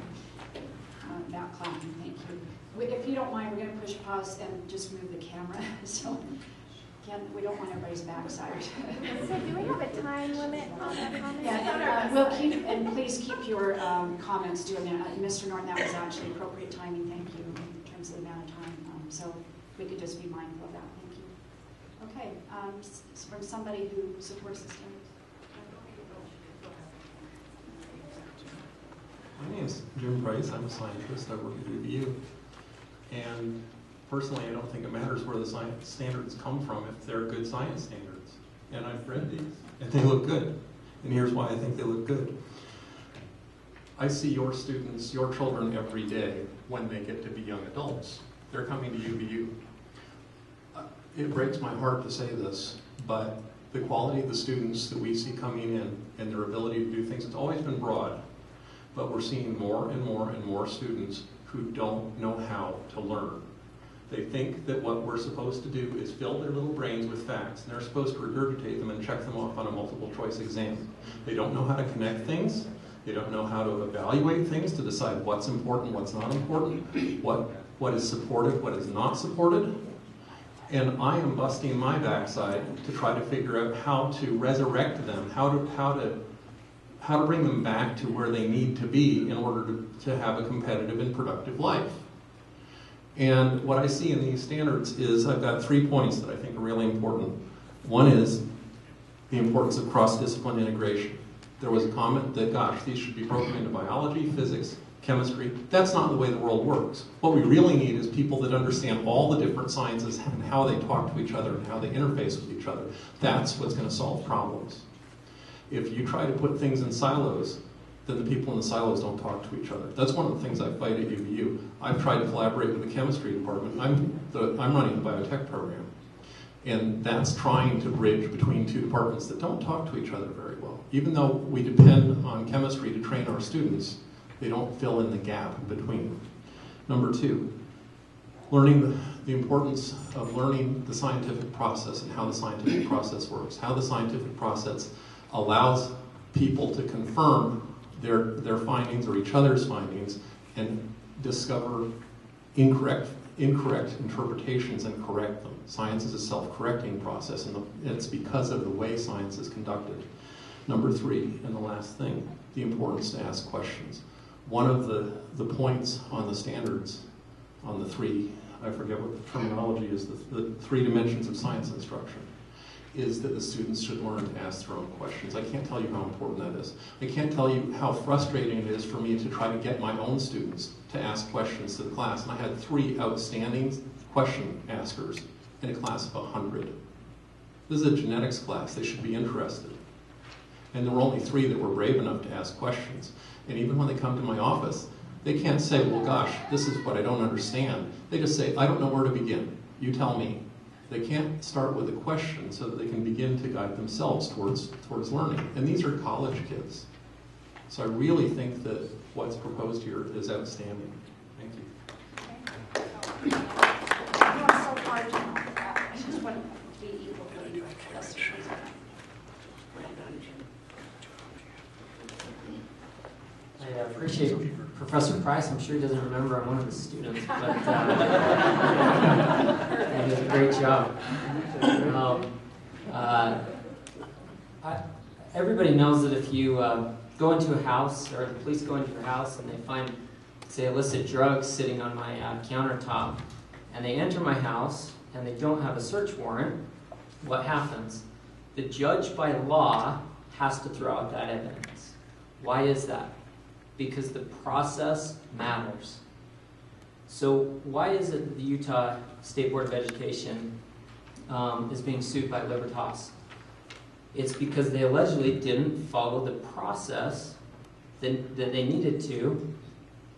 about clapping, thank you. If you don't mind, we're going to push pause and just move the camera. So again, we don't want everybody's backside. So do we have a time limit on our comments? Yeah, and we'll keep, and please keep your comments to a minute. Mr. Norton, that was actually appropriate timing, thank you, in terms of the amount of time. So we could just be mindful of that, thank you. Okay, from somebody who supports the standards. My name is Jim Price. I'm a scientist. I work at UVU. And personally, I don't think it matters where the science standards come from if they're good science standards. And I've read these, and they look good. And here's why I think they look good. I see your students, your children every day when they get to be young adults. They're coming to UVU. It breaks my heart to say this, but the quality of the students that we see coming in and their ability to do things, it's always been broad, but we're seeing more and more and more students who don't know how to learn. They think that what we're supposed to do is fill their little brains with facts, and they're supposed to regurgitate them and check them off on a multiple choice exam. They don't know how to connect things. They don't know how to evaluate things to decide what's important, what's not important, what is supported, what is not supported. And I am busting my backside to try to figure out how to resurrect them, how to bring them back to where they need to be in order to have a competitive and productive life. And what I see in these standards is I've got 3 points that I think are really important. One is the importance of cross-discipline integration. There was a comment that, gosh, these should be broken into biology, physics, chemistry. That's not the way the world works. What we really need is people that understand all the different sciences and how they talk to each other and how they interface with each other. That's what's going to solve problems. If you try to put things in silos, then the people in the silos don't talk to each other. That's one of the things I fight at UVU. I've tried to collaborate with the chemistry department. I'm running the biotech program. And that's trying to bridge between two departments that don't talk to each other very well. Even though we depend on chemistry to train our students, they don't fill in the gap between. Number 2, learning the importance of learning the scientific process and how the scientific process works. How the scientific process allows people to confirm their findings or each other's findings and discover incorrect interpretations and correct them. Science is a self-correcting process, and it's because of the way science is conducted. Number 3, and the last thing, the importance to ask questions. One of the points on the standards, on the 3, I forget what the terminology is, the 3 dimensions of science instruction, is that the students should learn to ask their own questions. I can't tell you how important that is. I can't tell you how frustrating it is for me to try to get my own students to ask questions to the class. And I had 3 outstanding question askers in a class of 100. This is a genetics class. They should be interested. And there were only 3 that were brave enough to ask questions. And even when they come to my office, they can't say, well, gosh, this is what I don't understand. They just say, I don't know where to begin. You tell me. They can't start with a question so that they can begin to guide themselves towards learning. And these are college kids. So I really think that what's proposed here is outstanding. Thank you. I'm going so hard to know that. I just want to be equal for you. I appreciate Professor Price. I'm sure he doesn't remember I'm one of his students, but he did a great job. Everybody knows that if you go into a house, or the police go into your house and they find, say, illicit drugs sitting on my countertop, and they enter my house and they don't have a search warrant, what happens? The judge by law has to throw out that evidence. Why is that? Because the process matters. So why is it that the Utah State Board of Education is being sued by Libertas? It's because they allegedly didn't follow the process that they needed to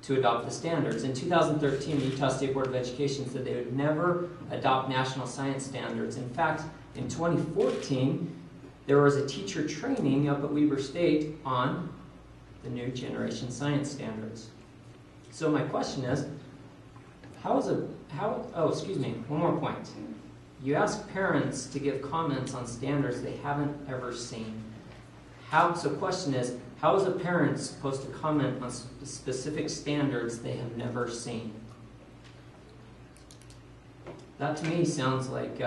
adopt the standards. In 2013, the Utah State Board of Education said they would never adopt national science standards. In fact, in 2014, there was a teacher training up at Weber State on the new generation science standards. So my question is, one more point. You ask parents to give comments on standards they haven't ever seen. So the question is, how is a parent supposed to comment on specific standards they have never seen? That to me sounds like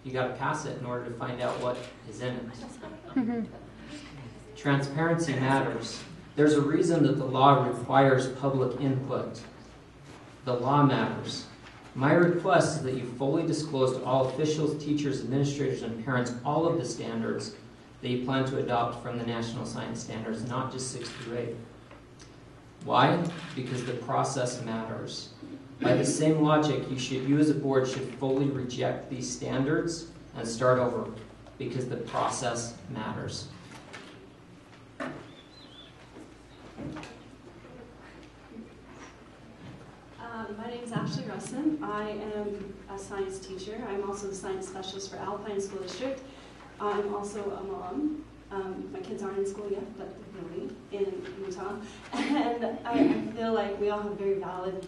you got to pass it in order to find out what is in it. Transparency matters. There's a reason that the law requires public input. The law matters. My request is that you fully disclose to all officials, teachers, administrators, and parents all of the standards that you plan to adopt from the national science standards, not just 6 through 8. Why? Because the process matters. By the same logic, you as a board should fully reject these standards and start over, because the process matters. My name is Ashley Russin. I am a science teacher. I'm also the science specialist for Alpine School District. I'm also a mom. My kids aren't in school yet, but they're really in Utah. And I feel like we all have very valid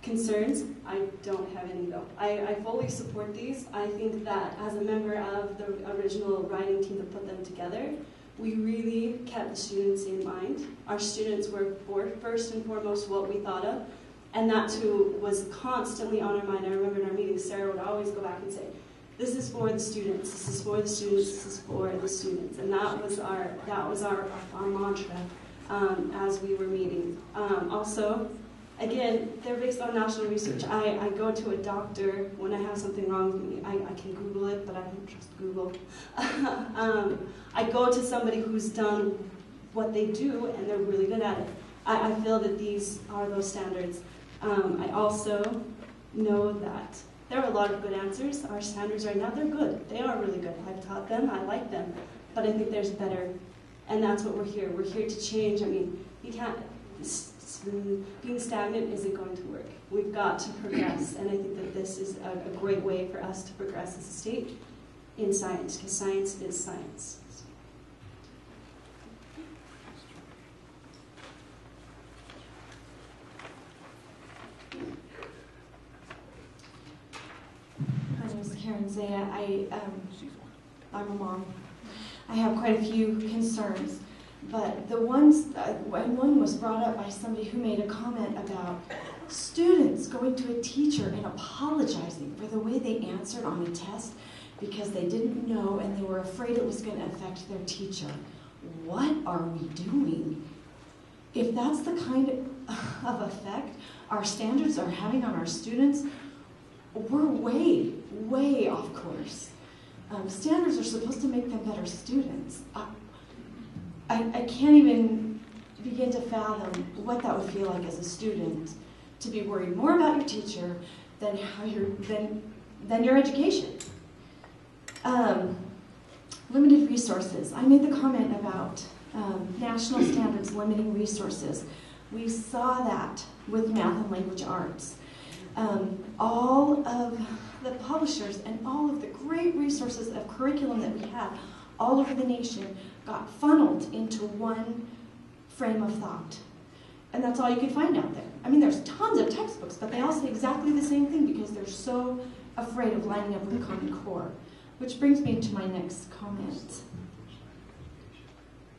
concerns. I don't have any though. I fully support these. I think that as a member of the original writing team that put them together, we really kept the students in mind. Our students were first and foremost what we thought of. And that too was constantly on our mind. I remember in our meetings, Sarah would always go back and say, this is for the students, this is for the students, this is for the students. And that was our mantra as we were meeting. Also, again, they're based on national research. I go to a doctor when I have something wrong with me. I can Google it, but I don't trust Google. I go to somebody who's done what they do, and they're really good at it. I feel that these are those standards. I also know that there are a lot of good answers. Our standards right now, they're good. They are really good. I've taught them. I like them. But I think there's better. And that's what we're here. We're here to change. I mean, you can't, being stagnant isn't going to work. We've got to progress. And I think that this is a great way for us to progress as a state in science, because science is science. My name is Karen Zaya. I'm a mom. I have quite a few concerns, but the ones, one was brought up by somebody who made a comment about students going to a teacher and apologizing for the way they answered on a test because they didn't know and they were afraid it was going to affect their teacher. What are we doing? If that's the kind of effect our standards are having on our students, we're way, way off course. Standards are supposed to make them better students. I can't even begin to fathom what that would feel like as a student, to be worried more about your teacher than your education. Limited resources. I made the comment about national standards limiting resources. We saw that with math and language arts. All of the publishers and all of the great resources of curriculum that we had all over the nation got funneled into one frame of thought. And that's all you could find out there. I mean, there's tons of textbooks, but they all say exactly the same thing because they're so afraid of lining up with the Common Core. Which brings me to my next comment.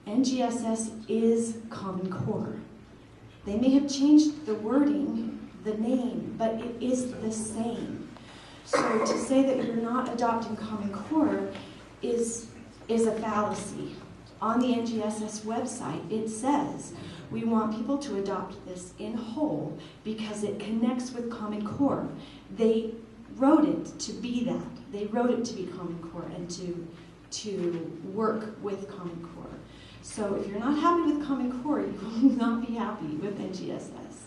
NGSS is Common Core. They may have changed the wording, the name, but it is the same. So to say that you're not adopting Common Core is a fallacy. On the NGSS website, it says, we want people to adopt this in whole because it connects with Common Core. They wrote it to be that. They wrote it to be Common Core and to work with Common Core. So if you're not happy with Common Core, you will not be happy with NGSS.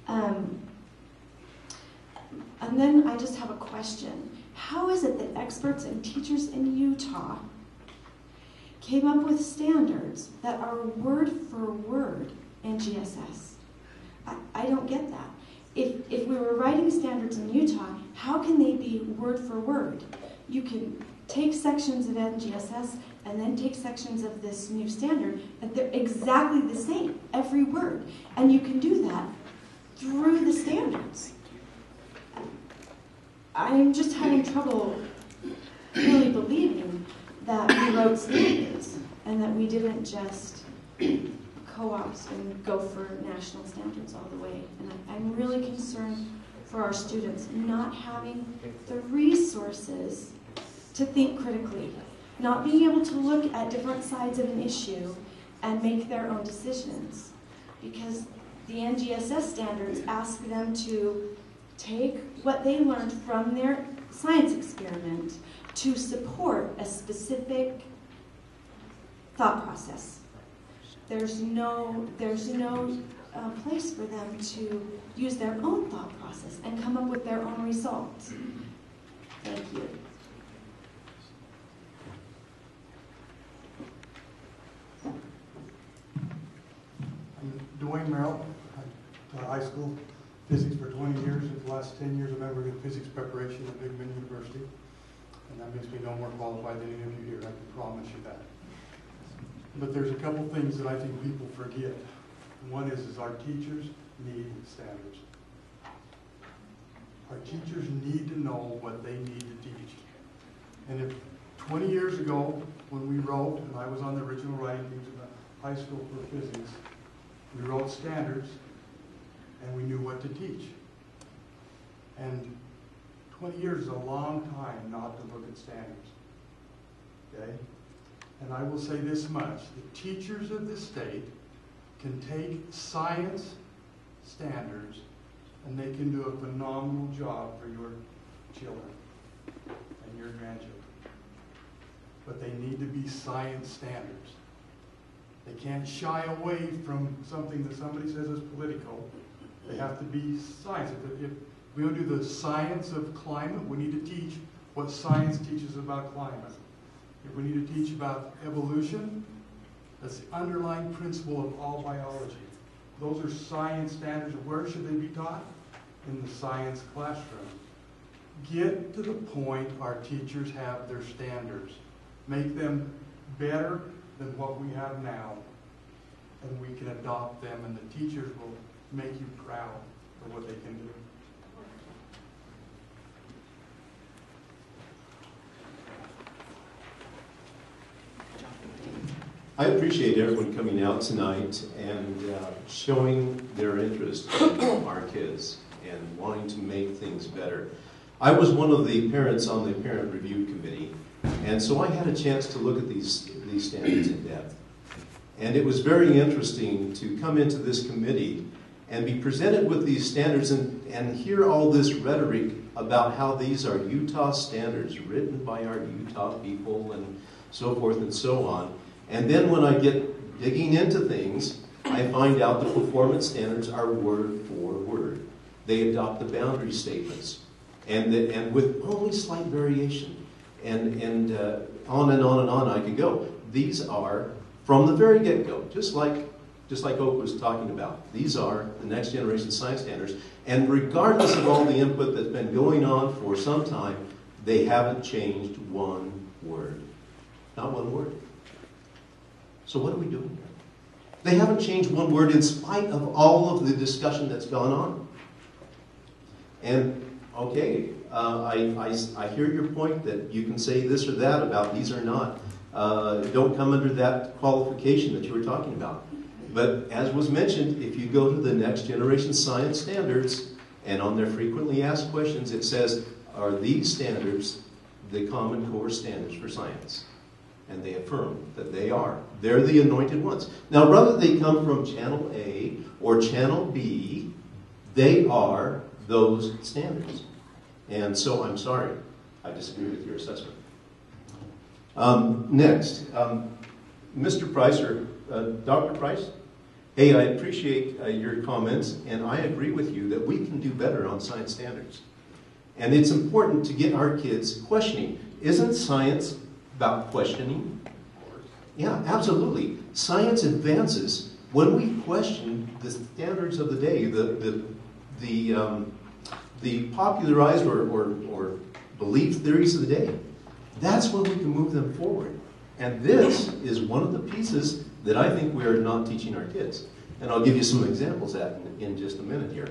And then I just have a question. How is it that experts and teachers in Utah came up with standards that are word for word NGSS? I don't get that. If we were writing standards in Utah, how can they be word for word? You can take sections of NGSS and then take sections of this new standard, and they're exactly the same, every word. And you can do that through the standards. I'm just having trouble really believing that we wrote standards and that we didn't just co-opt and go for national standards all the way. And I'm really concerned for our students not having the resources to think critically, not being able to look at different sides of an issue and make their own decisions. Because the NGSS standards ask them to take what they learned from their science experiment to support a specific thought process. There's no place for them to use their own thought process and come up with their own results. Thank you. I'm Dwayne Merrill. I taught high school physics for 20 years. For the last 10 years, I'm a member of physics preparation at Big Bend University. And that makes me no more qualified than any of you here, I can promise you that. But there's a couple things that I think people forget. One is our teachers need standards. Our teachers need to know what they need to teach. And if 20 years ago, when we wrote, and I was on the original writing teams in the high school for physics, we wrote standards and we knew what to teach. And 20 years is a long time not to look at standards. Okay? And I will say this much, the teachers of this state can take science standards and they can do a phenomenal job for your children and your grandchildren. But they need to be science standards. They can't shy away from something that somebody says is political. They have to be science. If we want to do the science of climate, we need to teach what science teaches about climate. If we need to teach about evolution, that's the underlying principle of all biology. Those are science standards. Where should they be taught? In the science classroom. Get to the point our teachers have their standards. Make them better than what we have now. And we can adopt them, and the teachers will make you proud of what they can do. I appreciate everyone coming out tonight and showing their interest in our kids and wanting to make things better. I was one of the parents on the parent review committee, and so I had a chance to look at these standards in depth. And it was very interesting to come into this committee and be presented with these standards and hear all this rhetoric about how these are Utah standards written by our Utah people and so forth and so on. And then when I get digging into things, I find out the performance standards are word for word. They adopt the boundary statements, and with only slight variation. And on and on and on I could go. These are, from the very get-go, just like Oak was talking about, these are the next generation science standards. And regardless of all the input that's been going on for some time, they haven't changed one word. Not one word. So what are we doing here? They haven't changed one word in spite of all of the discussion that's gone on. And, okay, I hear your point that you can say this or that about these or not. Don't come under that qualification that you were talking about. But as was mentioned, if you go to the next generation science standards, and on their frequently asked questions, it says, are these standards the Common Core standards for science? And they affirm that they are. They're the anointed ones. Now, whether they come from Channel A or Channel B, they are those standards. And so I'm sorry, I disagree with your assessment. Next, Mr. Price, or Dr. Price, hey, I appreciate your comments, and I agree with you that we can do better on science standards. And it's important to get our kids questioning. Isn't science about questioning? Yeah, absolutely. Science advances when we question the standards of the day, the popularized or belief theories of the day. That's when we can move them forward. And this is one of the pieces that I think we are not teaching our kids. And I'll give you some examples of that in just a minute here.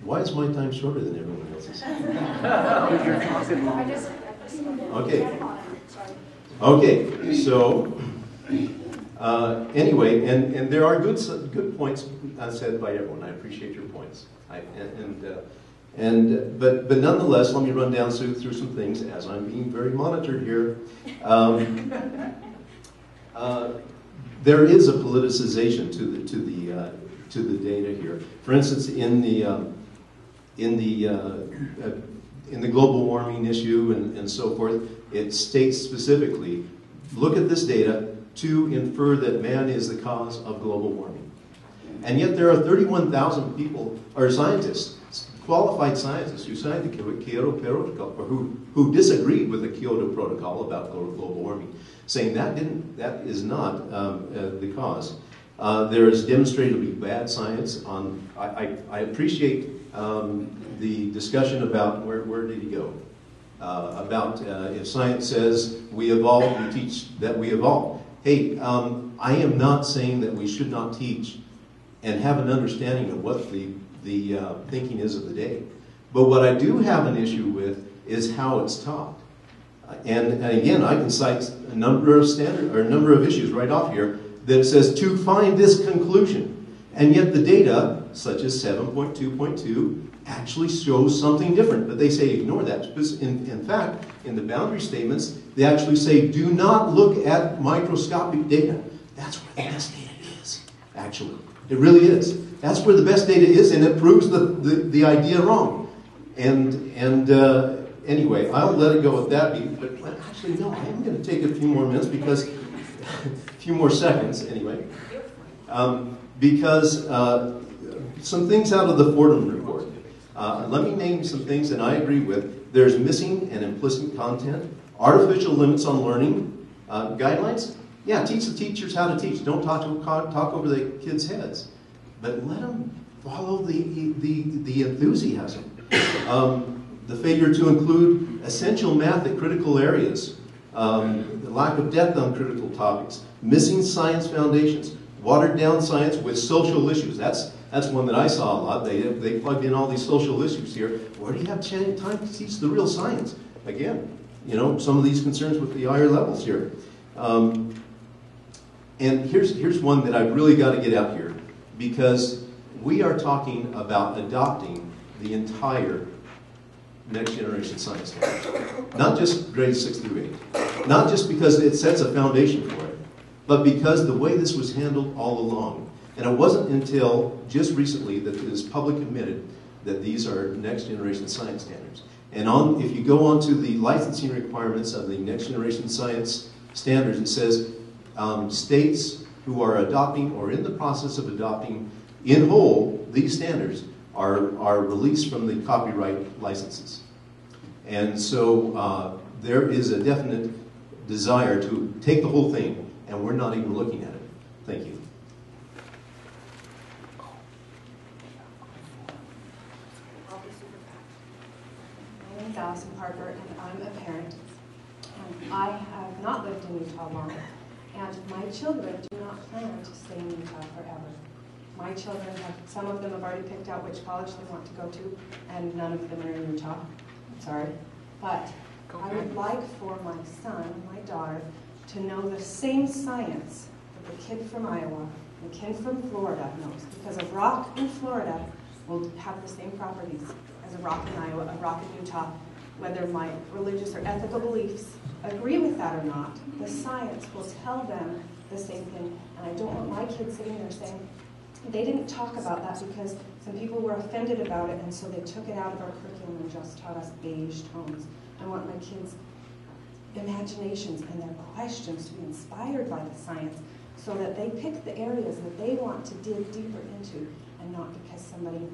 Why is my time shorter than everyone else's? Okay, so anyway, and there are good points said by everyone. I appreciate your points. But nonetheless, let me run down through some things as I'm being very monitored here. There is a politicization to the data here. For instance, in the global warming issue and so forth, it states specifically, look at this data to infer that man is the cause of global warming. And yet there are 31,000 people, or scientists, qualified scientists who signed the Kyoto Protocol, or who disagreed with the Kyoto Protocol about global warming, saying that is not the cause. There is demonstrably bad science on. I appreciate the discussion about where did he go? About if science says we evolve, we teach that we evolve. Hey, I am not saying that we should not teach and have an understanding of what the thinking is of the day. But what I do have an issue with is how it's taught. And again, I can cite a number of issues right off here that says to find this conclusion. And yet the data, such as 7.2.2, actually shows something different. But they say ignore that. In fact, in the boundary statements, they actually say do not look at microscopic data. That's where the best data is, actually. It really is. That's where the best data is, and it proves the idea wrong. And anyway, I'll let it go with that. But actually, no, I am going to take a few more minutes because, a few more seconds anyway, because some things out of the Fordham report. Let me name some things that I agree with. There's missing and implicit content, artificial limits on learning, guidelines. Yeah, teach the teachers how to teach. Don't talk over the kids' heads, but let them follow the enthusiasm. The failure to include essential math at critical areas, the lack of depth on critical topics, missing science foundations, watered down science with social issues. That's one that I saw a lot. They plugged in all these social issues here. Where do you have time to teach the real science? Again, some of these concerns with the higher levels here. And here's one that I've really got to get out here, because we are talking about adopting the entire next generation science standards. Not just grades 6 through 8. Not just because it sets a foundation for it, but because the way this was handled all along. And it wasn't until just recently that it is public admitted that these are next generation science standards. And if you go on to the licensing requirements of the next generation science standards, it says states who are adopting or in the process of adopting in whole these standards are released from the copyright licenses. And so there is a definite desire to take the whole thing, and we're not even looking at it. Thank you. My name is Allison Parker, and I'm a parent. I have not lived in Utah long, and my children do not plan to stay in Utah forever. My children some of them have already picked out which college they want to go to, and none of them are in Utah. I'm sorry. But I would like for my son and my daughter to know the same science that the kid from Iowa, the kid from Florida knows, because a rock in Florida will have the same properties as a rock in Iowa, a rock in Utah. Whether my religious or ethical beliefs agree with that or not, the science will tell them the same thing. And I don't want my kids sitting there saying, they didn't talk about that because some people were offended about it, and so they took it out of our curriculum and just taught us beige tones. I want my kids imaginations and their questions, to be inspired by the science, so that they pick the areas that they want to dig deeper into, and not because somebody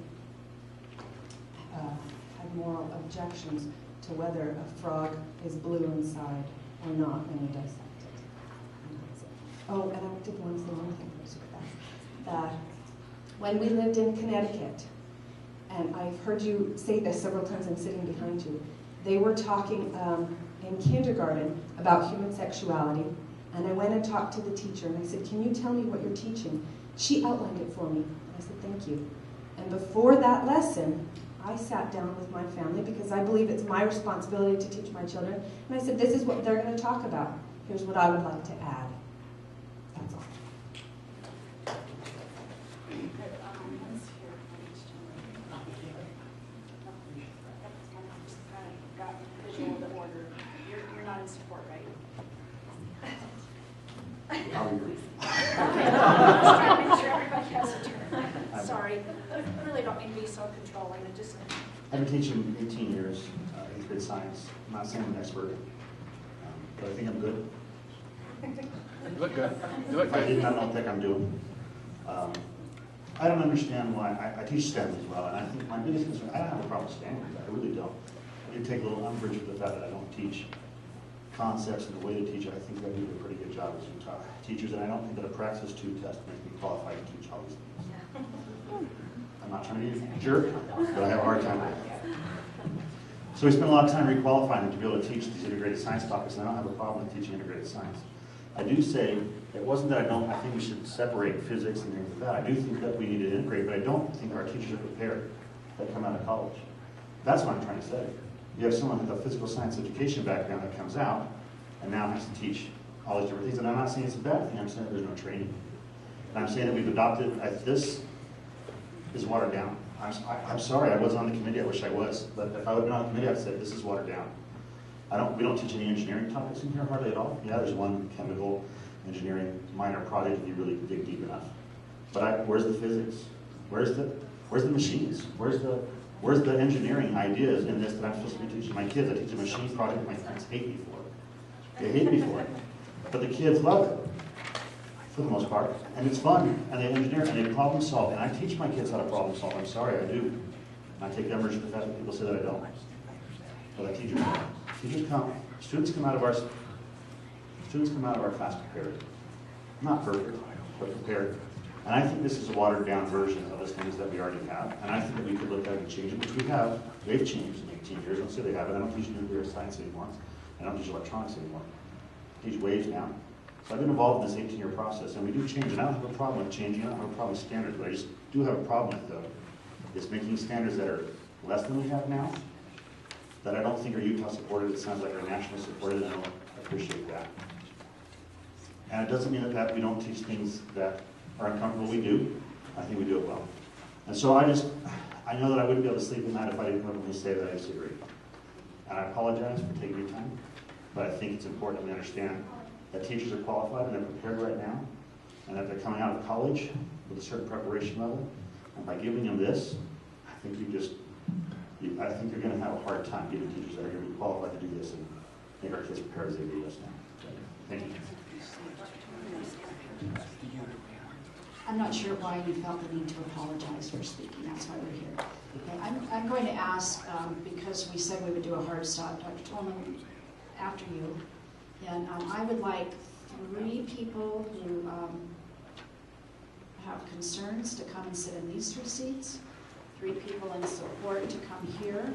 had moral objections to whether a frog is blue inside or not when you dissect it. And that's it. Oh, and I did one thing super fast. That when we lived in Connecticut, and I've heard you say this several times, I'm sitting behind you, they were talking in kindergarten about human sexuality, and I went and talked to the teacher, and I said, can you tell me what you're teaching? She outlined it for me. I said, thank you. And before that lesson, I sat down with my family, because I believe it's my responsibility to teach my children, and I said, this is what they're going to talk about. Here's what I would like to add. That's all. You're not in support, right? Just trying to make sure everybody has a turn. Sorry, I really don't mean to be so controlling. It just. I've been teaching 18 years, 8th grade science. I'm not saying I'm an expert, but I think I'm good. You look good. You look If I good. didn't, I don't think I'm doing. I don't understand why, I teach STEM as well, and I think my biggest concern, I don't have a problem with standards, I really don't. I do take a little umbrage with the fact that I don't teach concepts and the way to teach it. I think I do a pretty good job as Utah teachers, and I don't think that a Praxis 2 test makes me qualified to teach all these things. I'm not trying to be a jerk, but I have a hard time with it. So we spend a lot of time requalifying to be able to teach these integrated science topics, and I don't have a problem with teaching integrated science. I do say, it wasn't that I think we should separate physics and things like that. I do think that we need to integrate, but I don't think our teachers are prepared that come out of college. That's what I'm trying to say. You have someone with a physical science education background that comes out and now has to teach all these different things. And I'm not saying it's a bad thing, I'm saying there's no training. And I'm saying that we've adopted, this is watered down. I'm sorry, I wasn't on the committee, I wish I was. But if I would have been on the committee, I'd say this is watered down. We don't teach any engineering topics in here hardly at all. Yeah, there's one chemical engineering minor project if you really dig deep enough. But where's the physics? Where's the machines? Where's the engineering ideas in this that I'm supposed to be teaching my kids? I teach a machine project my parents hate me for it. They hate me for it. But the kids love it, for the most part. And it's fun, and they engineer, and they problem solve. And I teach my kids how to problem solve. I'm sorry, I do. And I take umbrage with the fact that people say that I don't. But I teach them. Students come out of our class prepared. Not perfect, but prepared. And I think this is a watered down version of the things that we already have. And I think that we could look at it and change it, which we have. They've changed in 18 years. Don't say they haven't. I don't teach nuclear science anymore. I don't teach electronics anymore. I teach waves now. So I've been involved in this 18-year process, and we do change. And I don't have a problem with changing. I don't have a problem with standards. What I just do have a problem with, though, is making standards that are less than we have now, that I don't think are Utah supported. It sounds like are nationally supported, and I don't appreciate that. And it doesn't mean that we don't teach things that are uncomfortable. We do. I think we do it well. And so I know that I wouldn't be able to sleep at night if I didn't openly say that I disagree. And I apologize for taking your time, but I think it's important that we understand that teachers are qualified and they're prepared right now, and that they're coming out of college with a certain preparation level. And by giving them this, I think I think you're going to have a hard time getting teachers that are going to be qualified to do this and make our kids prepared as they do this now. Thank you. I'm not sure why you felt the need to apologize for speaking. That's why we're here. Okay, I'm going to ask, because we said we would do a hard stop, Dr. Tolman, after you. And I would like 3 people who have concerns to come and sit in these 3 seats. 3 people in support to come here.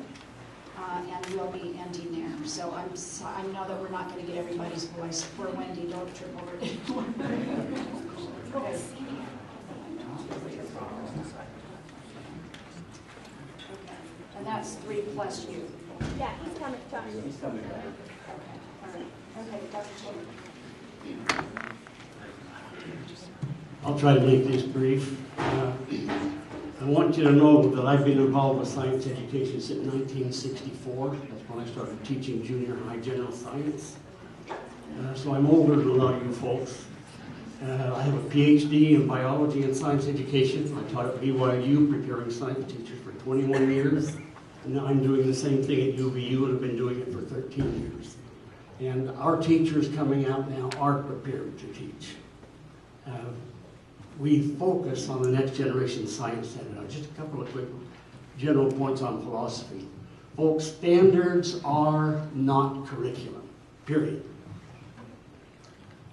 And we'll be ending there. So I know that we're not going to get everybody's voice. Poor Wendy, don't trip over it. Okay. And that's 3 plus you. Yeah, he's coming. He's coming. Okay. All right. Okay, Dr. Tolman. I'll try to make this brief. I want you to know that I've been involved with science education since 1964. That's when I started teaching junior high general science. So I'm older than a lot of you folks. I have a PhD in biology and science education. I taught at BYU, preparing science teachers for 21 years. And now I'm doing the same thing at UVU and have been doing it for 13 years. And our teachers coming out now are prepared to teach. We focus on the next generation science standard. Now, just a couple of quick general points on philosophy. Folks, standards are not curriculum, period.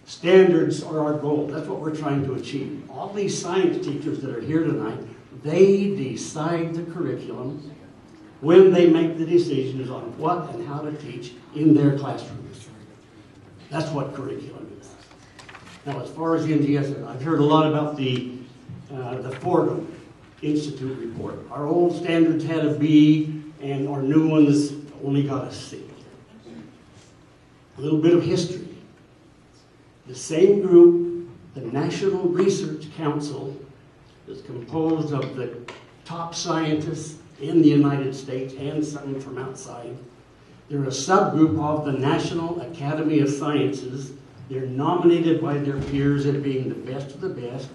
Standards are our goal. That's what we're trying to achieve. All these science teachers that are here tonight, they decide the curriculum when they make the decisions on what and how to teach in their classrooms. That's what curriculum is. Now, as far as the NGSS, I've heard a lot about the Fordham Institute report. Our old standards had a B, and our new ones only got a C. A little bit of history. The same group, the National Research Council, is composed of the top scientists in the United States and some from outside. They're a subgroup of the National Academy of Sciences. They're nominated by their peers as being the best of the best.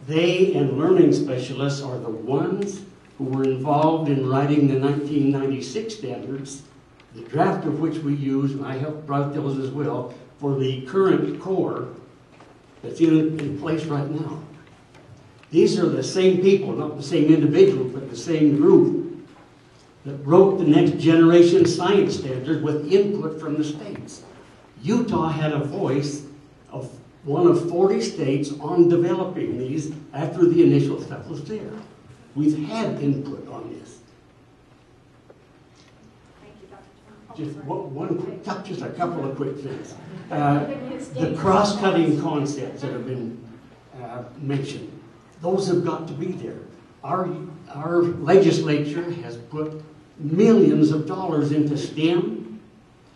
They and learning specialists are the ones who were involved in writing the 1996 standards, the draft of which we use, and I helped write those as well, for the current core that's in place right now. These are the same people, not the same individuals, but the same group that wrote the next generation science standards with input from the states. Utah had a voice of one of 40 states on developing these after the initial stuff was there. We've had input on this. Just a couple of quick things. The cross-cutting concepts that have been mentioned, those have got to be there. Our legislature has put millions of dollars into STEM,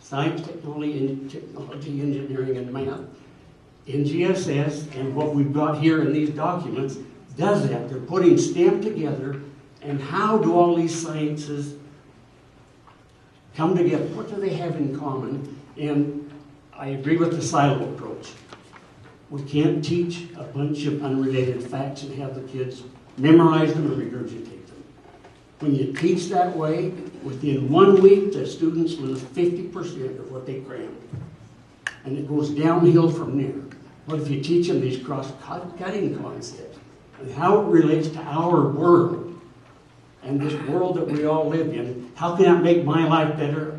science, technology, engineering, and math. NGSS and what we've got here in these documents does that. They're putting STEM together, and how do all these sciences come together? What do they have in common? And I agree with the silo approach. We can't teach a bunch of unrelated facts and have the kids memorize them and regurgitate them. When you teach that way, within 1 week, the students lose 50% of what they crammed. And it goes downhill from there. But if you teach them these cross-cutting concepts and how it relates to our world and this world that we all live in, how can that make my life better?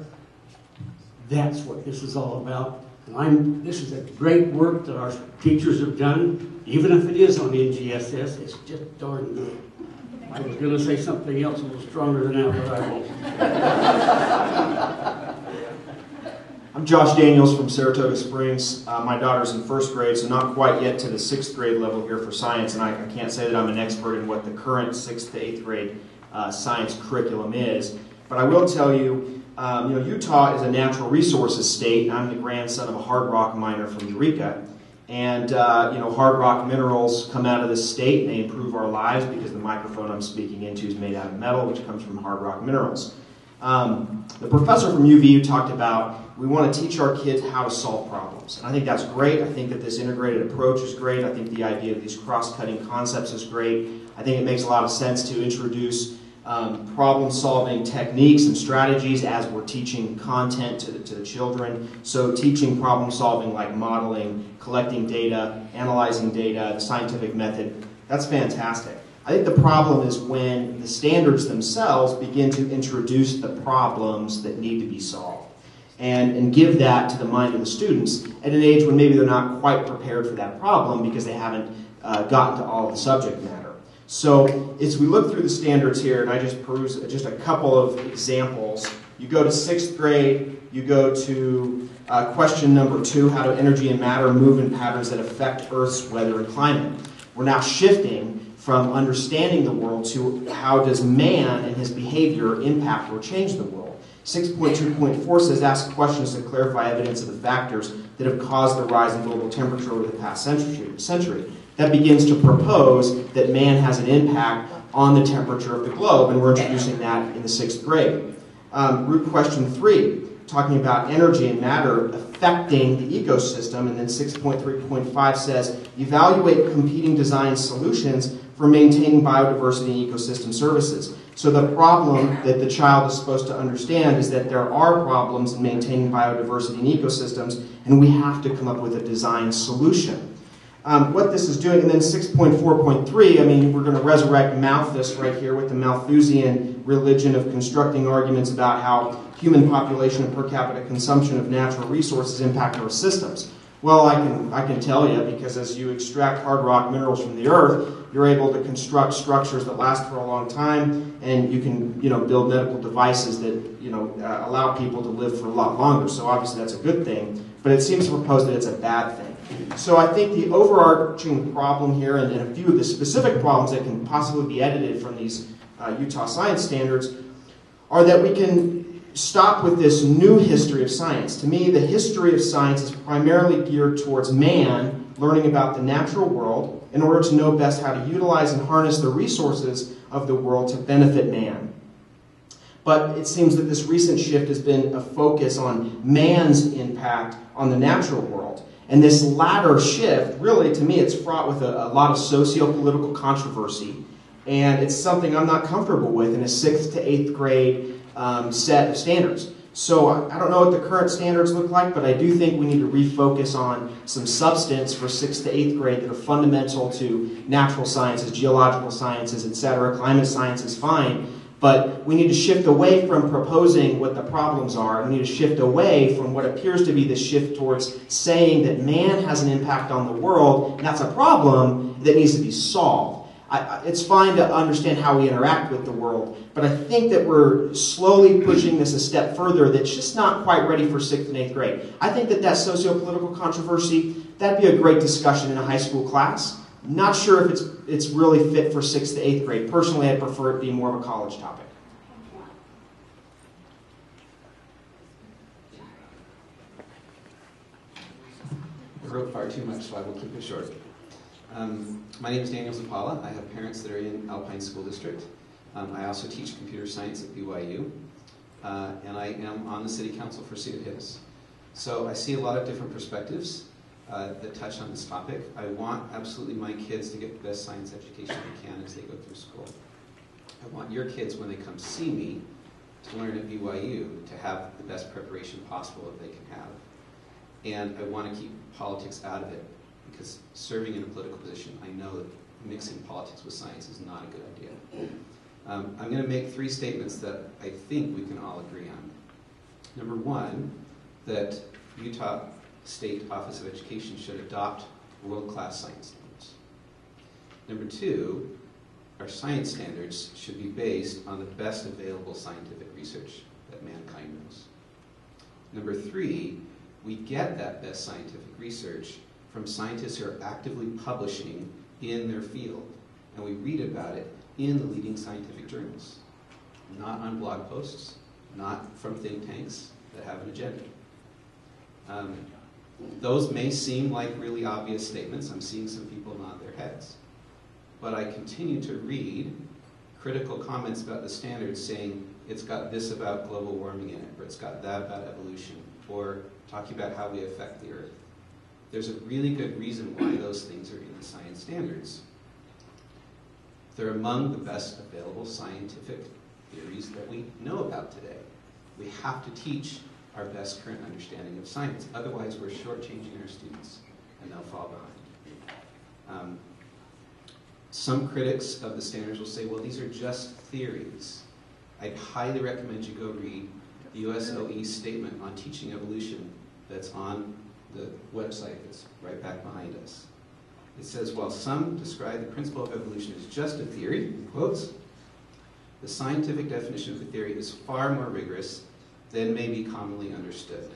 That's what this is all about. And this is a great work that our teachers have done. Even if it is on NGSS, it's just darn good. I was going to say something else a little stronger than that, but I won't. I'm Josh Daniels from Saratoga Springs. My daughter's in first grade, so not quite yet to the 6th grade level here for science, and I can't say that I'm an expert in what the current 6th to 8th grade science curriculum is. But I will tell you, Utah is a natural resources state. I'm the grandson of a hard rock miner from Eureka. And, hard rock minerals come out of this state, and they improve our lives because the microphone I'm speaking into is made out of metal, which comes from hard rock minerals. The professor from UVU talked about we want to teach our kids how to solve problems. And I think that's great. I think that this integrated approach is great. I think the idea of these cross-cutting concepts is great. I think it makes a lot of sense to introduce problem-solving techniques and strategies as we're teaching content to the children. So teaching problem-solving like modeling, collecting data, analyzing data, the scientific method, that's fantastic. I think the problem is when the standards themselves begin to introduce the problems that need to be solved and give that to the mind of the students at an age when maybe they're not quite prepared for that problem because they haven't gotten to all of the subject matter. So as we look through the standards here, and I just peruse just a couple of examples, you go to 6th grade, you go to question number 2, how do energy and matter move in patterns that affect Earth's weather and climate? We're now shifting from understanding the world to how does man and his behavior impact or change the world. 6.2.4 says ask questions to clarify evidence of the factors that have caused the rise in global temperature over the past century. That begins to propose that man has an impact on the temperature of the globe, and we're introducing that in the 6th grade. Root question 3, talking about energy and matter affecting the ecosystem, and then 6.3.5 says evaluate competing design solutions for maintaining biodiversity and ecosystem services. So the problem that the child is supposed to understand is that there are problems in maintaining biodiversity and ecosystems, and we have to come up with a design solution. What this is doing, and then 6.4.3, I mean, we're going to resurrect Malthus right here with the Malthusian religion of constructing arguments about how human population and per capita consumption of natural resources impact our systems. Well, I can tell you, because as you extract hard rock minerals from the earth, you're able to construct structures that last for a long time, and you can, build medical devices that, allow people to live for a lot longer. So obviously that's a good thing, but it seems to propose that it's a bad thing. So I think the overarching problem here, and a few of the specific problems that can possibly be edited from these Utah science standards, are that we can stop with this new history of science. To me, the history of science is primarily geared towards man learning about the natural world in order to know best how to utilize and harness the resources of the world to benefit man. But it seems that this recent shift has been a focus on man's impact on the natural world. And this latter shift, really, to me, it's fraught with a lot of socio-political controversy. And it's something I'm not comfortable with in a 6th to 8th grade set of standards. So I don't know what the current standards look like, but I do think we need to refocus on some substance for 6th to 8th grade that are fundamental to natural sciences, geological sciences, etc. Climate science is fine, but we need to shift away from proposing what the problems are. We need to shift away from what appears to be the shift towards saying that man has an impact on the world, and that's a problem that needs to be solved. It's fine to understand how we interact with the world, but I think that we're slowly pushing this a step further that's just not quite ready for 6th and 8th grade. I think that socio-political controversy, that'd be a great discussion in a high school class. Not sure if it's really fit for 6th to 8th grade. Personally, I'd prefer it be more of a college topic. I wrote far too much, so I will keep it short. My name is Daniel Zapala. I have parents that are in Alpine School District. I also teach computer science at BYU, and I am on the City Council for Cedar Hills. So I see a lot of different perspectives that touch on this topic. I want absolutely my kids to get the best science education they can as they go through school. I want your kids, when they come see me, to learn at BYU to have the best preparation possible that they can have. And I want to keep politics out of it, because serving in a political position, I know that mixing politics with science is not a good idea. I'm going to make 3 statements that I think we can all agree on. Number 1, that Utah State Office of Education should adopt world-class science standards. Number 2, our science standards should be based on the best available scientific research that mankind knows. Number 3, we get that best scientific research from scientists who are actively publishing in their field, and we read about it in the leading scientific journals, not on blog posts, not from think tanks that have an agenda. Those may seem like really obvious statements. I'm seeing some people nod their heads. But I continue to read critical comments about the standards saying it's got this about global warming in it, or it's got that about evolution, or talking about how we affect the earth. There's a really good reason why those things are in the science standards. They're among the best available scientific theories that we know about today. We have to teach our best current understanding of science. Otherwise, we're shortchanging our students, and they'll fall behind. Some critics of the standards will say, well, these are just theories. I'd highly recommend you go read the USOE statement on teaching evolution that's on the website that's right back behind us. It says, while some describe the principle of evolution as just a theory, in quotes, the scientific definition of a theory is far more rigorous than may be commonly understood.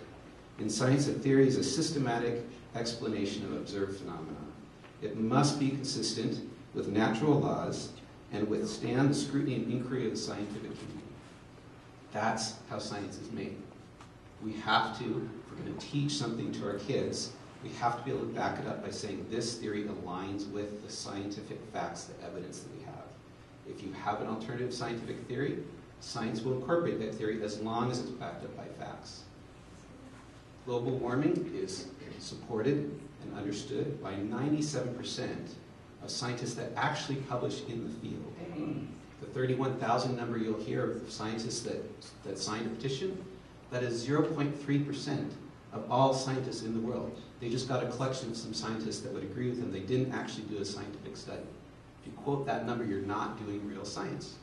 In science, a theory is a systematic explanation of observed phenomena. It must be consistent with natural laws and withstand the scrutiny and inquiry of the scientific community. That's how science is made. We have to, if we're going to teach something to our kids, we have to be able to back it up by saying this theory aligns with the scientific facts, the evidence that we have. If you have an alternative scientific theory, science will incorporate that theory as long as it's backed up by facts. Global warming is supported and understood by 97% of scientists that actually publish in the field. The 31,000 number you'll hear of scientists that signed a petition, that is 0.3% of all scientists in the world. They just got a collection of some scientists that would agree with them. They didn't actually do a scientific study. If you quote that number, you're not doing real science.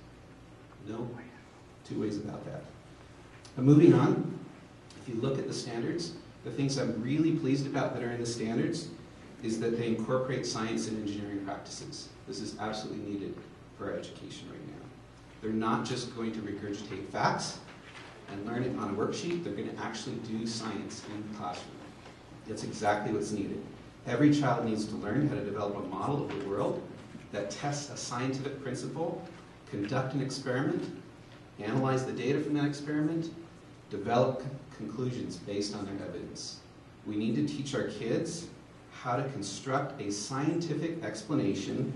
No two ways about that. But moving on, if you look at the standards, the things I'm really pleased about that are in the standards is that they incorporate science and engineering practices. This is absolutely needed for our education right now. They're not just going to regurgitate facts and learn it on a worksheet. They're going to actually do science in the classroom. That's exactly what's needed. Every child needs to learn how to develop a model of the world that tests a scientific principle, conduct an experiment, analyze the data from that experiment, develop conclusions based on their evidence. We need to teach our kids how to construct a scientific explanation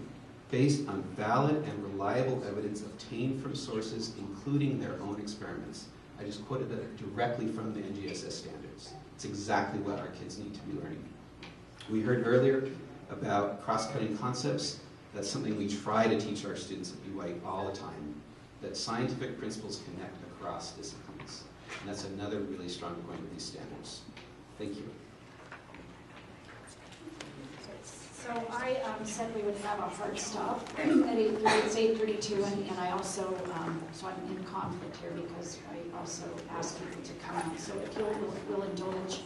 based on valid and reliable evidence obtained from sources, including their own experiments. I just quoted that directly from the NGSS standards. It's exactly what our kids need to be learning. We heard earlier about cross-cutting concepts. That's something we try to teach our students at BYU all the time, that scientific principles connect across disciplines. And that's another really strong point of these standards. Thank you. So I said we would have a hard stop at 8:30. It's 8:32, and I also, so I'm in conflict here because I also asked people to come out. So if you'll indulge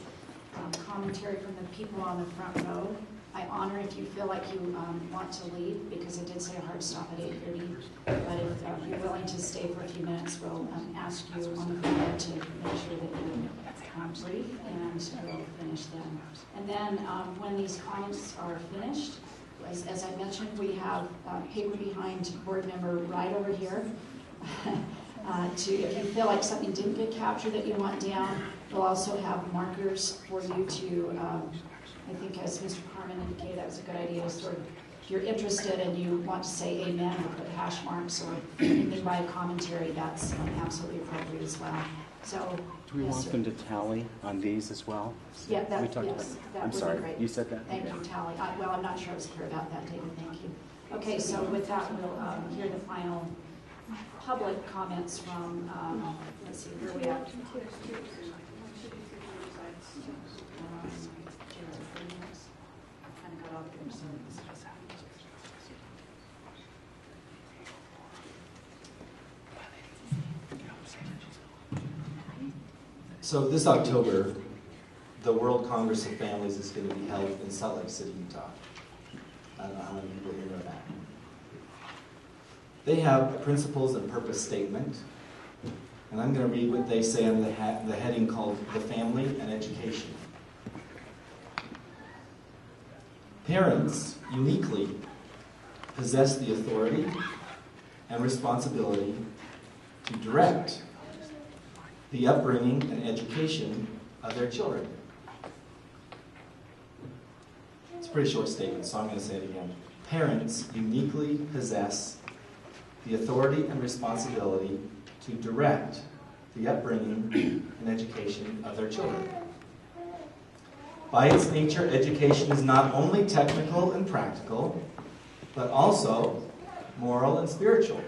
commentary from the people on the front row. I honor if you feel like you want to leave, because I did say a hard stop at 8:30. But if you're willing to stay for a few minutes, we'll ask you on the floor to make sure that you brief, and we'll finish then. And then when these comments are finished, as I mentioned, we have paper behind board member right over here. If you feel like something didn't get captured that you want down, we'll also have markers for you to, I think as Mr. Carmen indicated, that was a good idea, sort of, if you're interested and you want to say amen or put hash marks or anything by a commentary, that's absolutely appropriate as well. So, do we want them to tally on these as well? Yeah, that, we talked yes, about. that I'm would sorry, be great. you said that? Thank you, tally. Well, I'm not sure I was clear about that, David. Thank you. Okay, so with that, we'll hear the final public comments from, let's see, where are we at? So this October, the World Congress of Families is going to be held in Salt Lake City, Utah. I don't know how many people here know that. They have a principles and purpose statement, and I'm going to read what they say under the heading called The Family and Education. Parents uniquely possess the authority and responsibility to direct the upbringing and education of their children. It's a pretty short statement, so I'm going to say it again. Parents uniquely possess the authority and responsibility to direct the upbringing and education of their children. By its nature, education is not only technical and practical, but also moral and spiritual.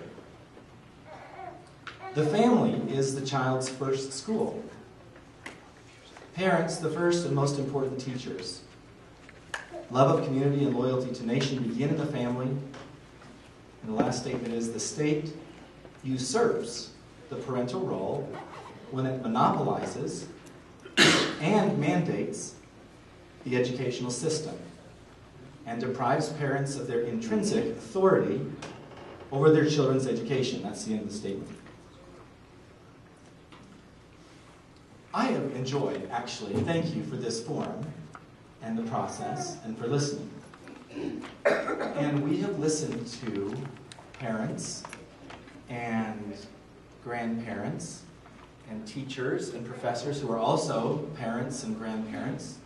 The family is the child's first school. Parents, the first and most important teachers. Love of community and loyalty to nation begin in the family. And the last statement is, the state usurps the parental role when it monopolizes and mandates the educational system and deprives parents of their intrinsic authority over their children's education. That's the end of the statement. I have enjoyed, actually, thank you for this forum and the process and for listening. And we have listened to parents and grandparents and teachers and professors who are also parents and grandparents.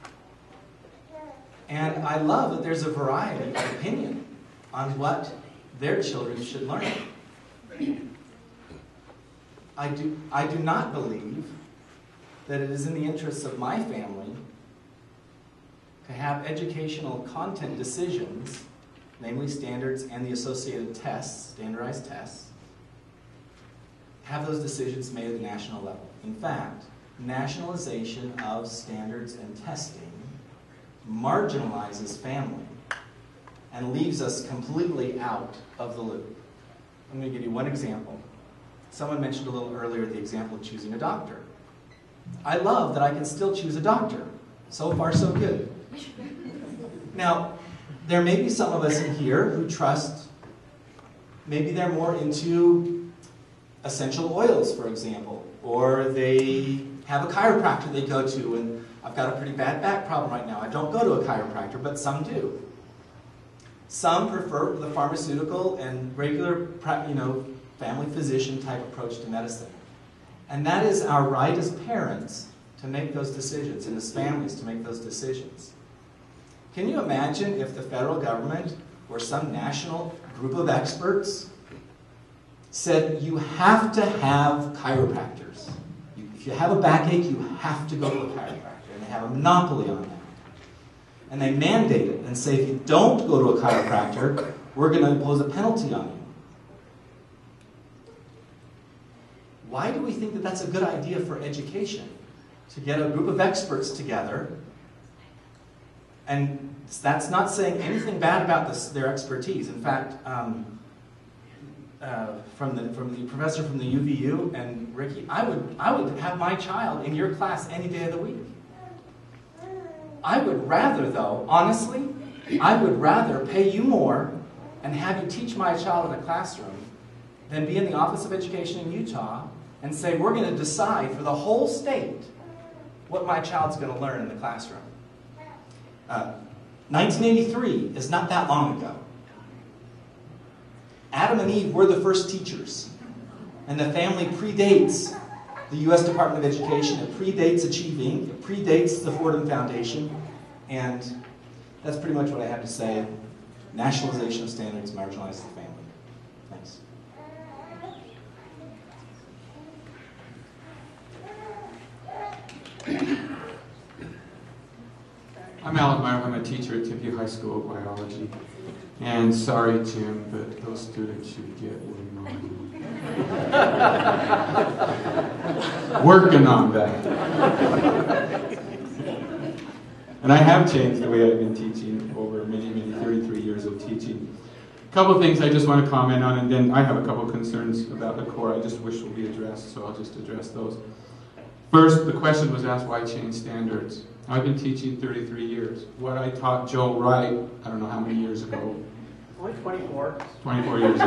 And I love that there's a variety of opinion on what their children should learn. I do not believe that it is in the interests of my family to have educational content decisions namely standards and the associated tests, standardized tests, have those decisions made at the national level. In fact, nationalization of standards and testing marginalizes family and leaves us completely out of the loop. I'm going to give you one example. Someone mentioned a little earlier the example of choosing a doctor. I love that I can still choose a doctor. So far, so good. Now, there may be some of us in here who trust, maybe they're more into essential oils, for example, or they have a chiropractor they go to, and I've got a pretty bad back problem right now. I don't go to a chiropractor, but some do. Some prefer the pharmaceutical and regular, family physician type approach to medicine. And that is our right as parents to make those decisions, and as families to make those decisions. Can you imagine if the federal government or some national group of experts said you have to have chiropractors? If you have a backache, you have to go to a chiropractor, and they have a monopoly on that. And they mandate it and say, if you don't go to a chiropractor, we're going to impose a penalty on you. Why do we think that that's a good idea for education? To get a group of experts together, and that's not saying anything bad about their expertise. In fact, from the professor from the UVU and Ricky, I would have my child in your class any day of the week. I would rather, though, honestly, I would rather pay you more and have you teach my child in a classroom than be in the Office of Education in Utah and say, we're going to decide for the whole state what my child's going to learn in the classroom. 1983 is not that long ago. Adam and Eve were the first teachers, and the family predates the U.S. Department of Education. It predates Achieving. It predates the Fordham Foundation. And that's pretty much what I have to say. Nationalization of standards marginalizes the family. Thanks. I'm Alan Meyer. I'm a teacher at Tippy High School of Biology. And sorry, Jim, but those students should get working on that. And I have changed the way I've been teaching over many, 33 years of teaching. A couple of things I just want to comment on, and then I have a couple of concerns about the core I just wish will be addressed, so I'll just address those. First, the question was asked, why change standards? I've been teaching 33 years. What I taught Joe Wright, I don't know how many years ago. Only 24. 24 years ago.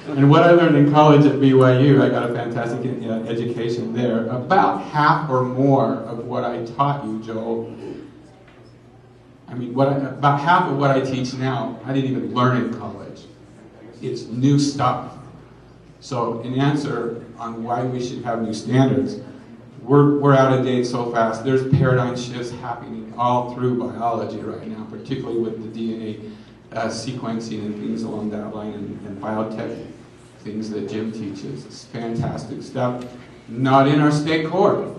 And what I learned in college at BYU, I got a fantastic education there. About half or more of what I taught you, Joe, about half of what I teach now, I didn't even learn in college. It's new stuff. So in answer on why we should have new standards, we're out of date so fast. There's paradigm shifts happening all through biology right now, particularly with the DNA sequencing and things along that line, and biotech things that Jim teaches. It's fantastic stuff. Not in our state core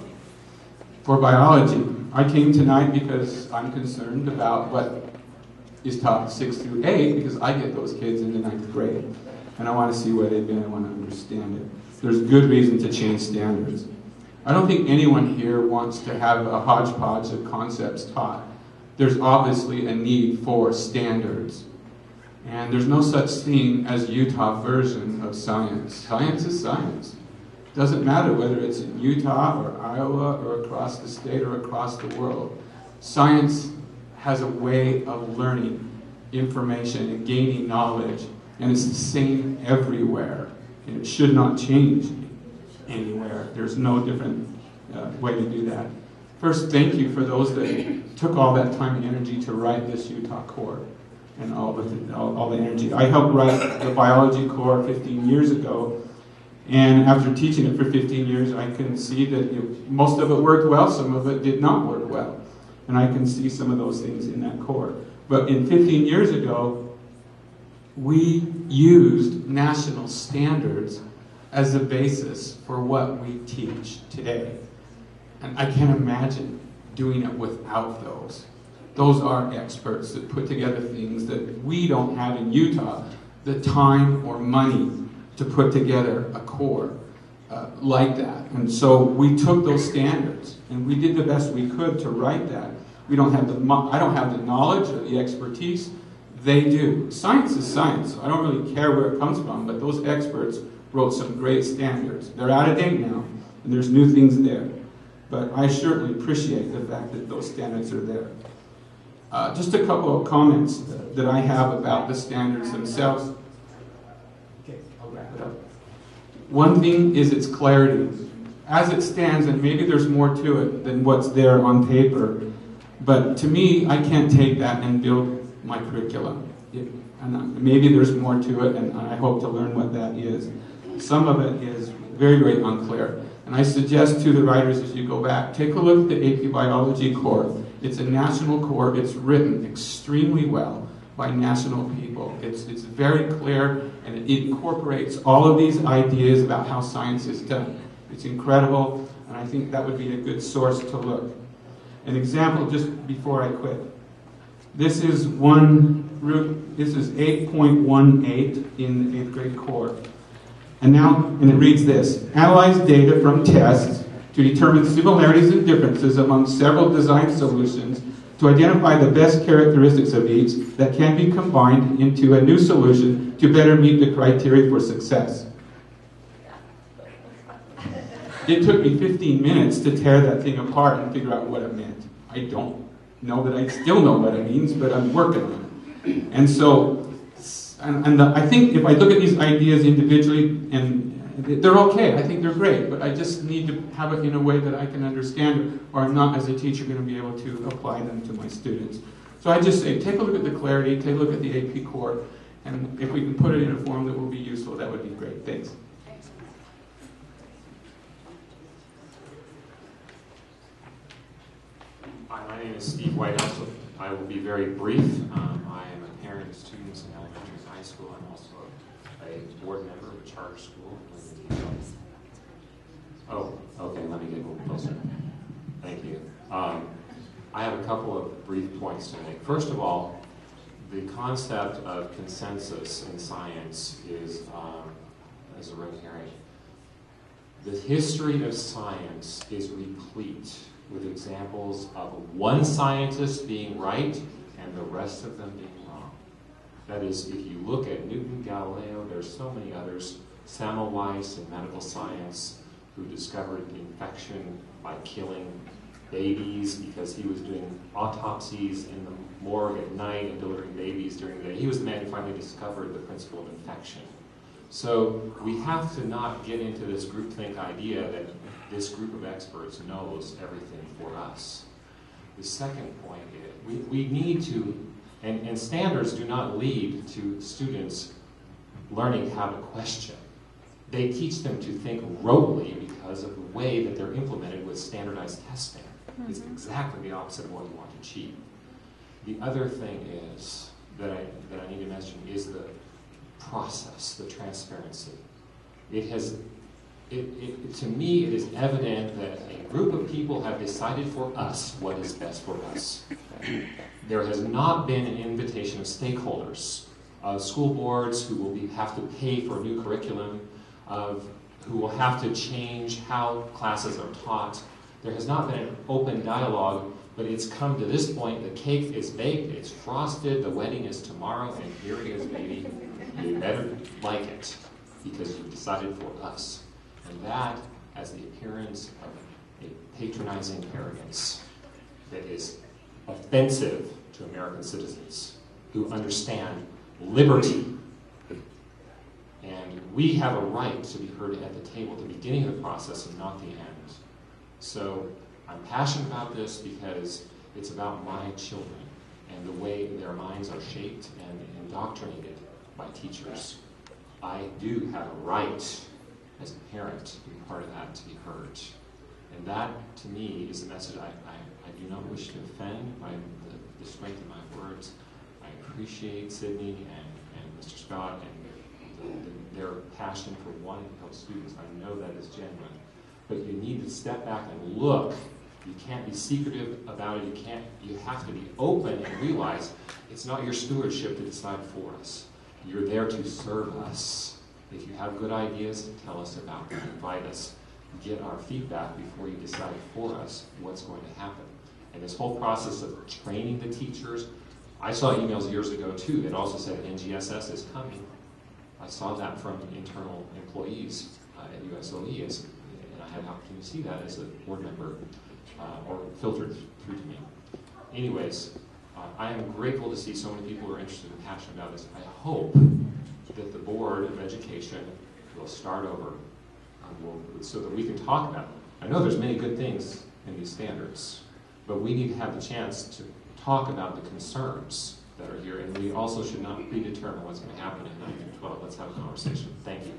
for biology. I came tonight because I'm concerned about what is taught 6 through 8, because I get those kids in the 9th grade. And I want to see where they've been. I want to understand it. There's good reason to change standards. I don't think anyone here wants to have a hodgepodge of concepts taught. There's obviously a need for standards. And there's no such thing as Utah version of science. Science is science. It doesn't matter whether it's in Utah or Iowa or across the state or across the world. Science has a way of learning information and gaining knowledge, and it's the same everywhere. And it should not change anywhere. There's no different way to do that. First, thank you for those that took all that time and energy to write this Utah core and all the energy. I helped write the biology core 15 years ago, and after teaching it for 15 years, I can see that most of it worked well, some of it did not work well. And I can see some of those things in that core. But in 15 years ago, we used national standards as the basis for what we teach today. And I can't imagine doing it without those. those are experts that put together things that we don't have in Utah, the time or money to put together a core like that. And so we took those standards and we did the best we could to write that. I don't have the knowledge or the expertise. They do. Science is science. I don't really care where it comes from, but those experts wrote some great standards. They're out of date now, and there's new things there. But I certainly appreciate the fact that those standards are there. Just a couple of comments that I have about the standards themselves. Okay, I'll wrap it up. One thing is its clarity. As it stands, and maybe there's more to it than what's there on paper, but to me, I can't take that and build my curriculum. And maybe there's more to it, and I hope to learn what that is. Some of it is very, very unclear. And I suggest to the writers, as you go back, take a look at the AP Biology core. It's a national core. It's written extremely well by national people. It's very clear, and it incorporates all of these ideas about how science is done. It's incredible, and I think that would be a good source to look. An example, just before I quit. This is this is 8.18 in the 8th grade core. And it reads this: analyze data from tests to determine similarities and differences among several design solutions to identify the best characteristics of each that can be combined into a new solution to better meet the criteria for success. It took me 15 minutes to tear that thing apart and figure out what it meant. I don't know that I still know what it means, but I'm working on it. And so, I think if I look at these ideas individually, and they're okay, I think they're great, but I just need to have it in a way that I can understand it, or I'm not, as a teacher, going to be able to apply them to my students. So I just say, take a look at the clarity, take a look at the AP core, and if we can put it in a form that will be useful, that would be great. Thanks. Hi, my name is Steve Whitehouse. I will be very brief. I am a parent of students in elementary and high school. I'm also a board member of a charter school. Oh, okay, let me get a little closer. Thank you. I have a couple of brief points to make. First of all, the concept of consensus in science is a red herring. The history of science is replete with examples of one scientist being right and the rest of them being wrong. That is, if you look at Newton, Galileo, there's so many others, Semmelweis in medical science, who discovered infection by killing babies because he was doing autopsies in the morgue at night and delivering babies during the day. He was the man who finally discovered the principle of infection. So we have to not get into this groupthink idea that this group of experts knows everything for us. The second point is we need to, and standards do not lead to students learning how to question. They teach them to think rotely because of the way that they're implemented with standardized testing. It's exactly the opposite of what you want to achieve. The other thing is that I need to mention is the process, the transparency. To me, it is evident that a group of people have decided for us what is best for us. There has not been an invitation of stakeholders, of school boards who will have to pay for a new curriculum, who will have to change how classes are taught. There has not been an open dialogue, but it's come to this point. The cake is baked, it's frosted, the wedding is tomorrow, and here it is, baby. You better like it, because you've decided for us. And that has the appearance of a patronizing arrogance that is offensive to American citizens who understand liberty. And we have a right to be heard at the table, at the beginning of the process and not the end. So I'm passionate about this because it's about my children and the way their minds are shaped and indoctrinated by teachers. I do have a right as a parent to be part of that, to be heard. And that, to me, is the message I do not wish to offend by the strength of my words. I appreciate Sydney and Mr. Scott and their passion for wanting to help students. I know that is genuine. But you need to step back and look You can't be secretive about it. You have to be open and realize it's not your stewardship to decide for us. You're there to serve us. If you have good ideas, tell us about them. Invite us. Get our feedback before you decide for us what's going to happen. And this whole process of training the teachers, I saw emails years ago too that also said NGSS is coming. I saw that from internal employees at USOE, and I had an opportunity to see that as a board member, or filtered through to me. Anyways, I am grateful to see so many people who are interested and passionate about this. I hope that the Board of Education will start over so that we can talk about them. I know there's many good things in these standards, but we need to have the chance to talk about the concerns that are here, and we also should not predetermine what's going to happen in 9 through 12. Let's have a conversation. Thank you.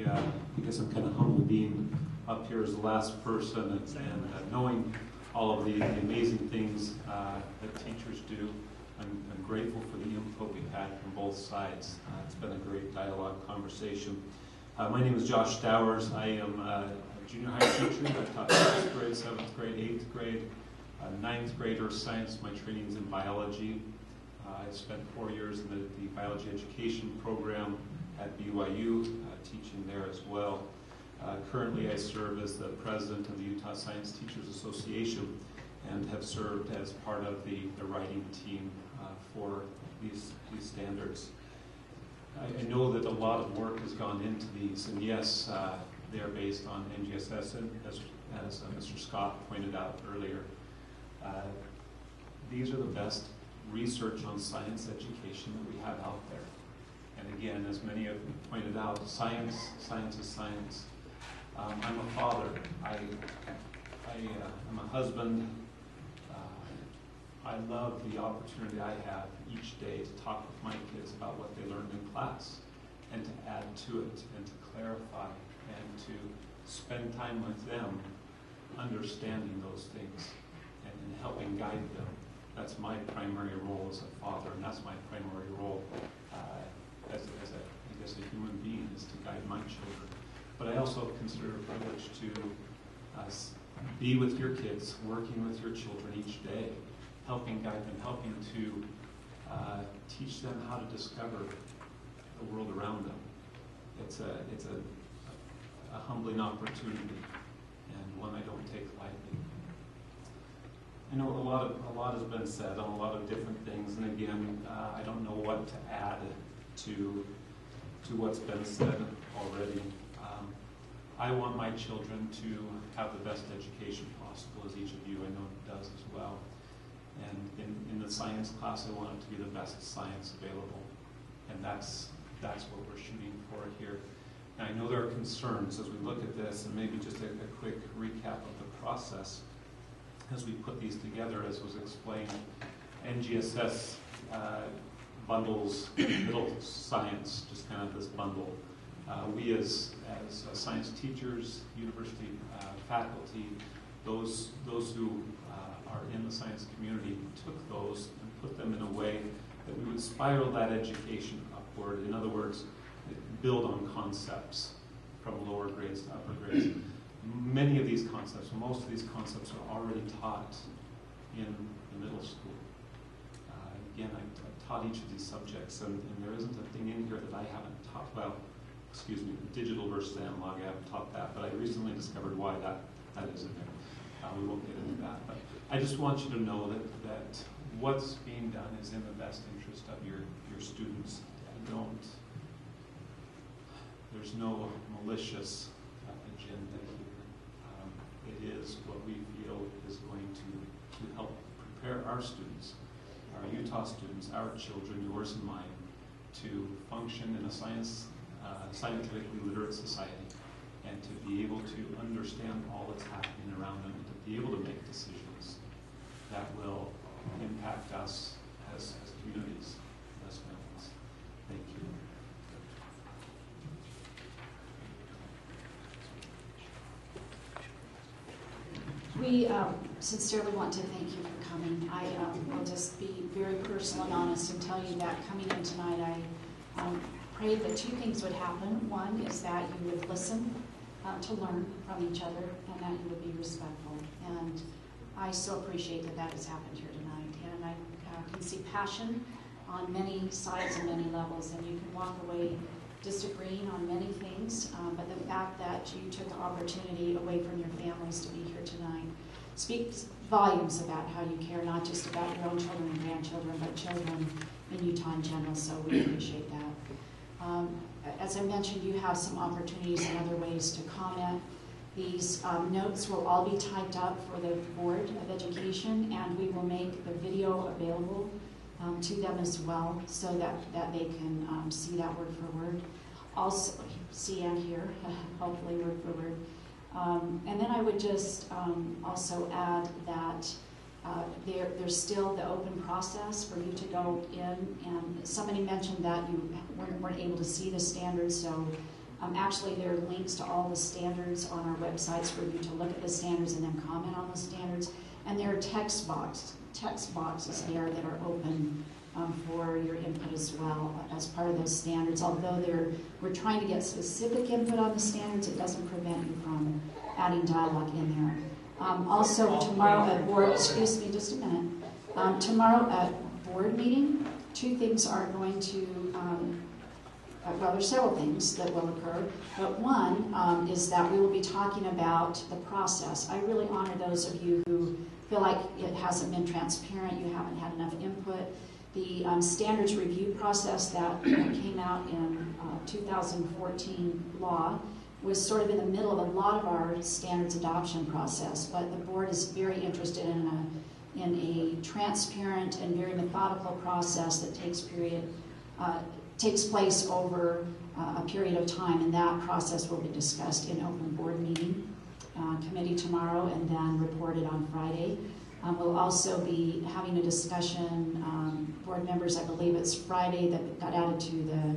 I guess I'm kind of humbled being up here as the last person and knowing all of the amazing things that teachers do. I'm grateful for the input we've had from both sides. It's been a great dialogue conversation. My name is Josh Stowers. I am a junior high teacher. I taught 6th grade, 7th grade, 8th grade, 9th grader science. My training is in biology. I spent 4 years in the biology education program at BYU, teaching there as well. Currently I serve as the president of the Utah Science Teachers Association and have served as part of the writing team for these standards. I know that a lot of work has gone into these, and yes, they are based on NGSS, and as Mr. Scott pointed out earlier. These are the best research on science education that we have out there. And again, as many have pointed out, science is science. I'm a father. I'm a husband. I love the opportunity I have each day to talk with my kids about what they learned in class and to add to it and to clarify and to spend time with them understanding those things and helping guide them. That's my primary role as a father, and that's my primary role as a human being, is to guide my children. But I also consider it a privilege to be with your kids, working with your children each day, helping guide them, helping to teach them how to discover the world around them. It's a humbling opportunity, and one I don't take lightly. I know a lot has been said on a lot of different things, and again, I don't know what to add to what's been said already. I want my children to have the best education possible, as each of you I know does as well. And in the science class, I want it to be the best science available. And that's what we're shooting for here. Now, I know there are concerns as we look at this, and maybe just a quick recap of the process as we put these together, as was explained. NGSS bundles middle science, just kind of this bundle. We as science teachers, university faculty, those who are in the science community, took those and put them in a way that we would spiral that education upward. In other words, build on concepts from lower grades to upper grades. Many of these concepts, most of these concepts are already taught in the middle school. Again, I've taught each of these subjects, and there isn't a thing in here that I haven't taught. Well, excuse me, digital versus analog, I haven't taught that, but I recently discovered why that is in there. We won't get into that, but I just want you to know that what's being done is in the best interest of your students. There's no malicious agenda here. It is what we feel is going to help prepare our students, our Utah students, our children, yours and mine, to function in a scientifically literate society, and to be able to understand all that's happening around them, and to be able to make decisions that will impact us as communities, as families. Thank you. We sincerely want to thank you for coming. I will just be very personal and honest and tell you that coming in tonight, I prayed that two things would happen. One is that you would listen to learn from each other, and that you would be respectful. And I so appreciate that that has happened here tonight. And I can see passion on many sides and many levels, and you can walk away disagreeing on many things, but the fact that you took the opportunity away from your families to be here tonight speaks volumes about how you care, not just about your own children and grandchildren, but children in Utah in general, so we appreciate that. As I mentioned, you have some opportunities and other ways to comment. These notes will all be typed up for the Board of Education, and we will make the video available to them as well, so that they can see that word for word. Also, see and hear, hopefully word for word. And then I would just also add that there's still the open process for you to go in, and somebody mentioned that you weren't able to see the standards, so actually there are links to all the standards on our websites for you to look at the standards and then comment on the standards, and there are text boxes there that are open for your input as well as part of those standards. Although we're trying to get specific input on the standards, it doesn't prevent you from adding dialogue in there. Also tomorrow at board, excuse me just a minute, tomorrow at board meeting, two things are going to, well, there's several things that will occur, but one is that we will be talking about the process. I really honor those of you who feel like it hasn't been transparent, you haven't had enough input. The standards review process that came out in 2014 law was sort of in the middle of a lot of our standards adoption process, but the board is very interested in a transparent and very methodical process that takes place over a period of time, and that process will be discussed in open board meeting committee tomorrow and then reported on Friday. We'll also be having a discussion, board members, I believe it's Friday, that got added to the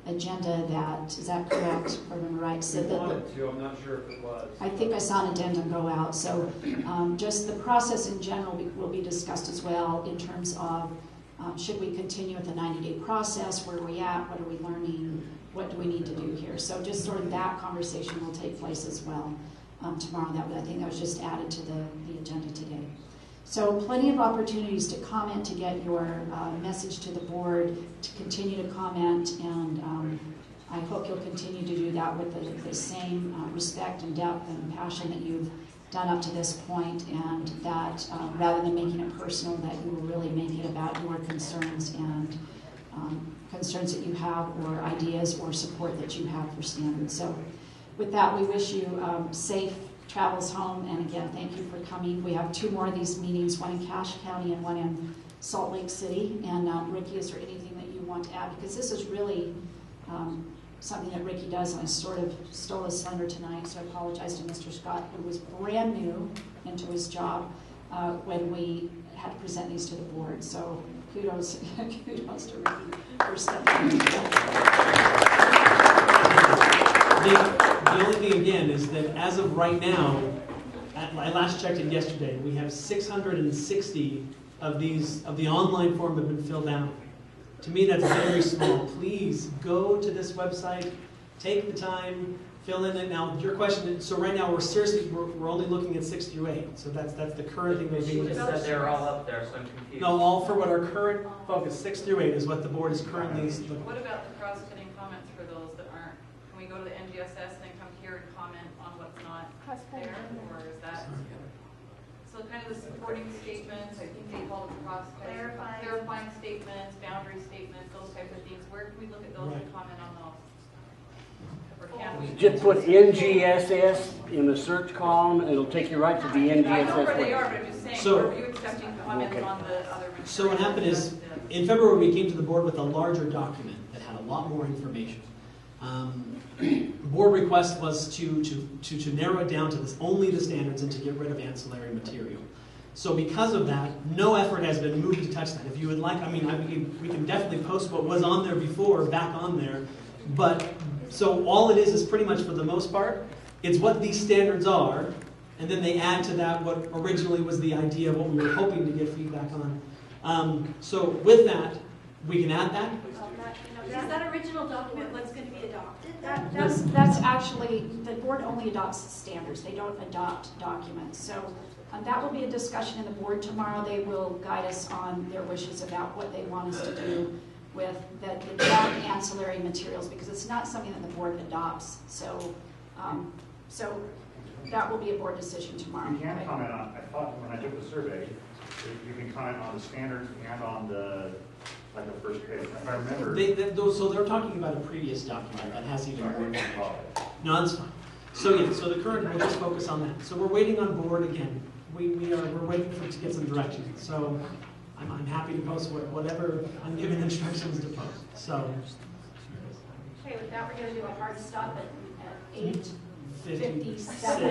agenda. That, is that correct, if I remember right? So I'm not sure if it was. I think I saw an addendum go out. So just the process in general will be discussed as well in terms of should we continue with the 90-day process, where are we at, what are we learning, what do we need to do here. So just sort of that conversation will take place as well tomorrow. I think that was just added to the agenda today. So plenty of opportunities to comment, to get your message to the board, to continue to comment, and I hope you'll continue to do that with the same respect and depth and passion that you've done up to this point, and that rather than making it personal, that you will really make it about your concerns and concerns that you have, or ideas or support that you have for standards. So with that, we wish you safe travels home, and again, thank you for coming. We have two more of these meetings, one in Cache County and one in Salt Lake City. And Ricky, is there anything that you want to add? Because this is really something that Ricky does, and I sort of stole his thunder tonight, so I apologize to Mr. Scott, who was brand new into his job when we had to present these to the board. So kudos, kudos to Ricky for stepping in. The only thing again is that as of right now, I last checked it yesterday, we have 660 of the online form have been filled out. To me, that's very small. Please go to this website, take the time, fill in it. Now, your question, so right now we're only looking at 6 through 8. So that's the current thing they're doing. You just said they're all up there, so I'm confused. No, all for what our current focus, 6 through 8 is what the board is currently looking. What about the cross-cutting comments for those that aren't? Can we go to the NGSS and then come here and comment on what's not there, or is that? So kind of the supporting statements, I think they call it clarifying statements, boundary statements, those types of things. Where can we look at those and comment on those? Or can we? Just put NGSS in the search column, and it'll take you right to the NGSS. I know where they are, but I'm just saying, So, are you accepting comments on the other? So what happened is, in February we came to the board with a larger document that had a lot more information. Board request was to narrow it down to only the standards and to get rid of ancillary material. So because of that, no effort has been moved to touch that. If you would like, we can definitely post what was on there before back on there. But so all it is pretty much, for the most part, it's what these standards are, and then they add to that what originally was the idea of what we were hoping to get feedback on. So with that, We can add that. Is that original document what's going to be adopted? That's actually, the board only adopts standards. They don't adopt documents. So that will be a discussion in the board tomorrow. They will guide us on their wishes about what they want us to do with the ancillary materials, because it's not something that the board adopts. So, so that will be a board decision tomorrow. You can comment on, I thought when I took the survey, you can comment on the standards and on the, like the first page, if I remember. So they're talking about a previous document that hasn't even worked. No, that's fine. So yeah, so the current, we'll just focus on that. So we're waiting on board again. We're waiting to get some direction. So I'm happy to post whatever I'm given instructions to post. So. Okay, with that, we're going to do a hard stop at 8:57.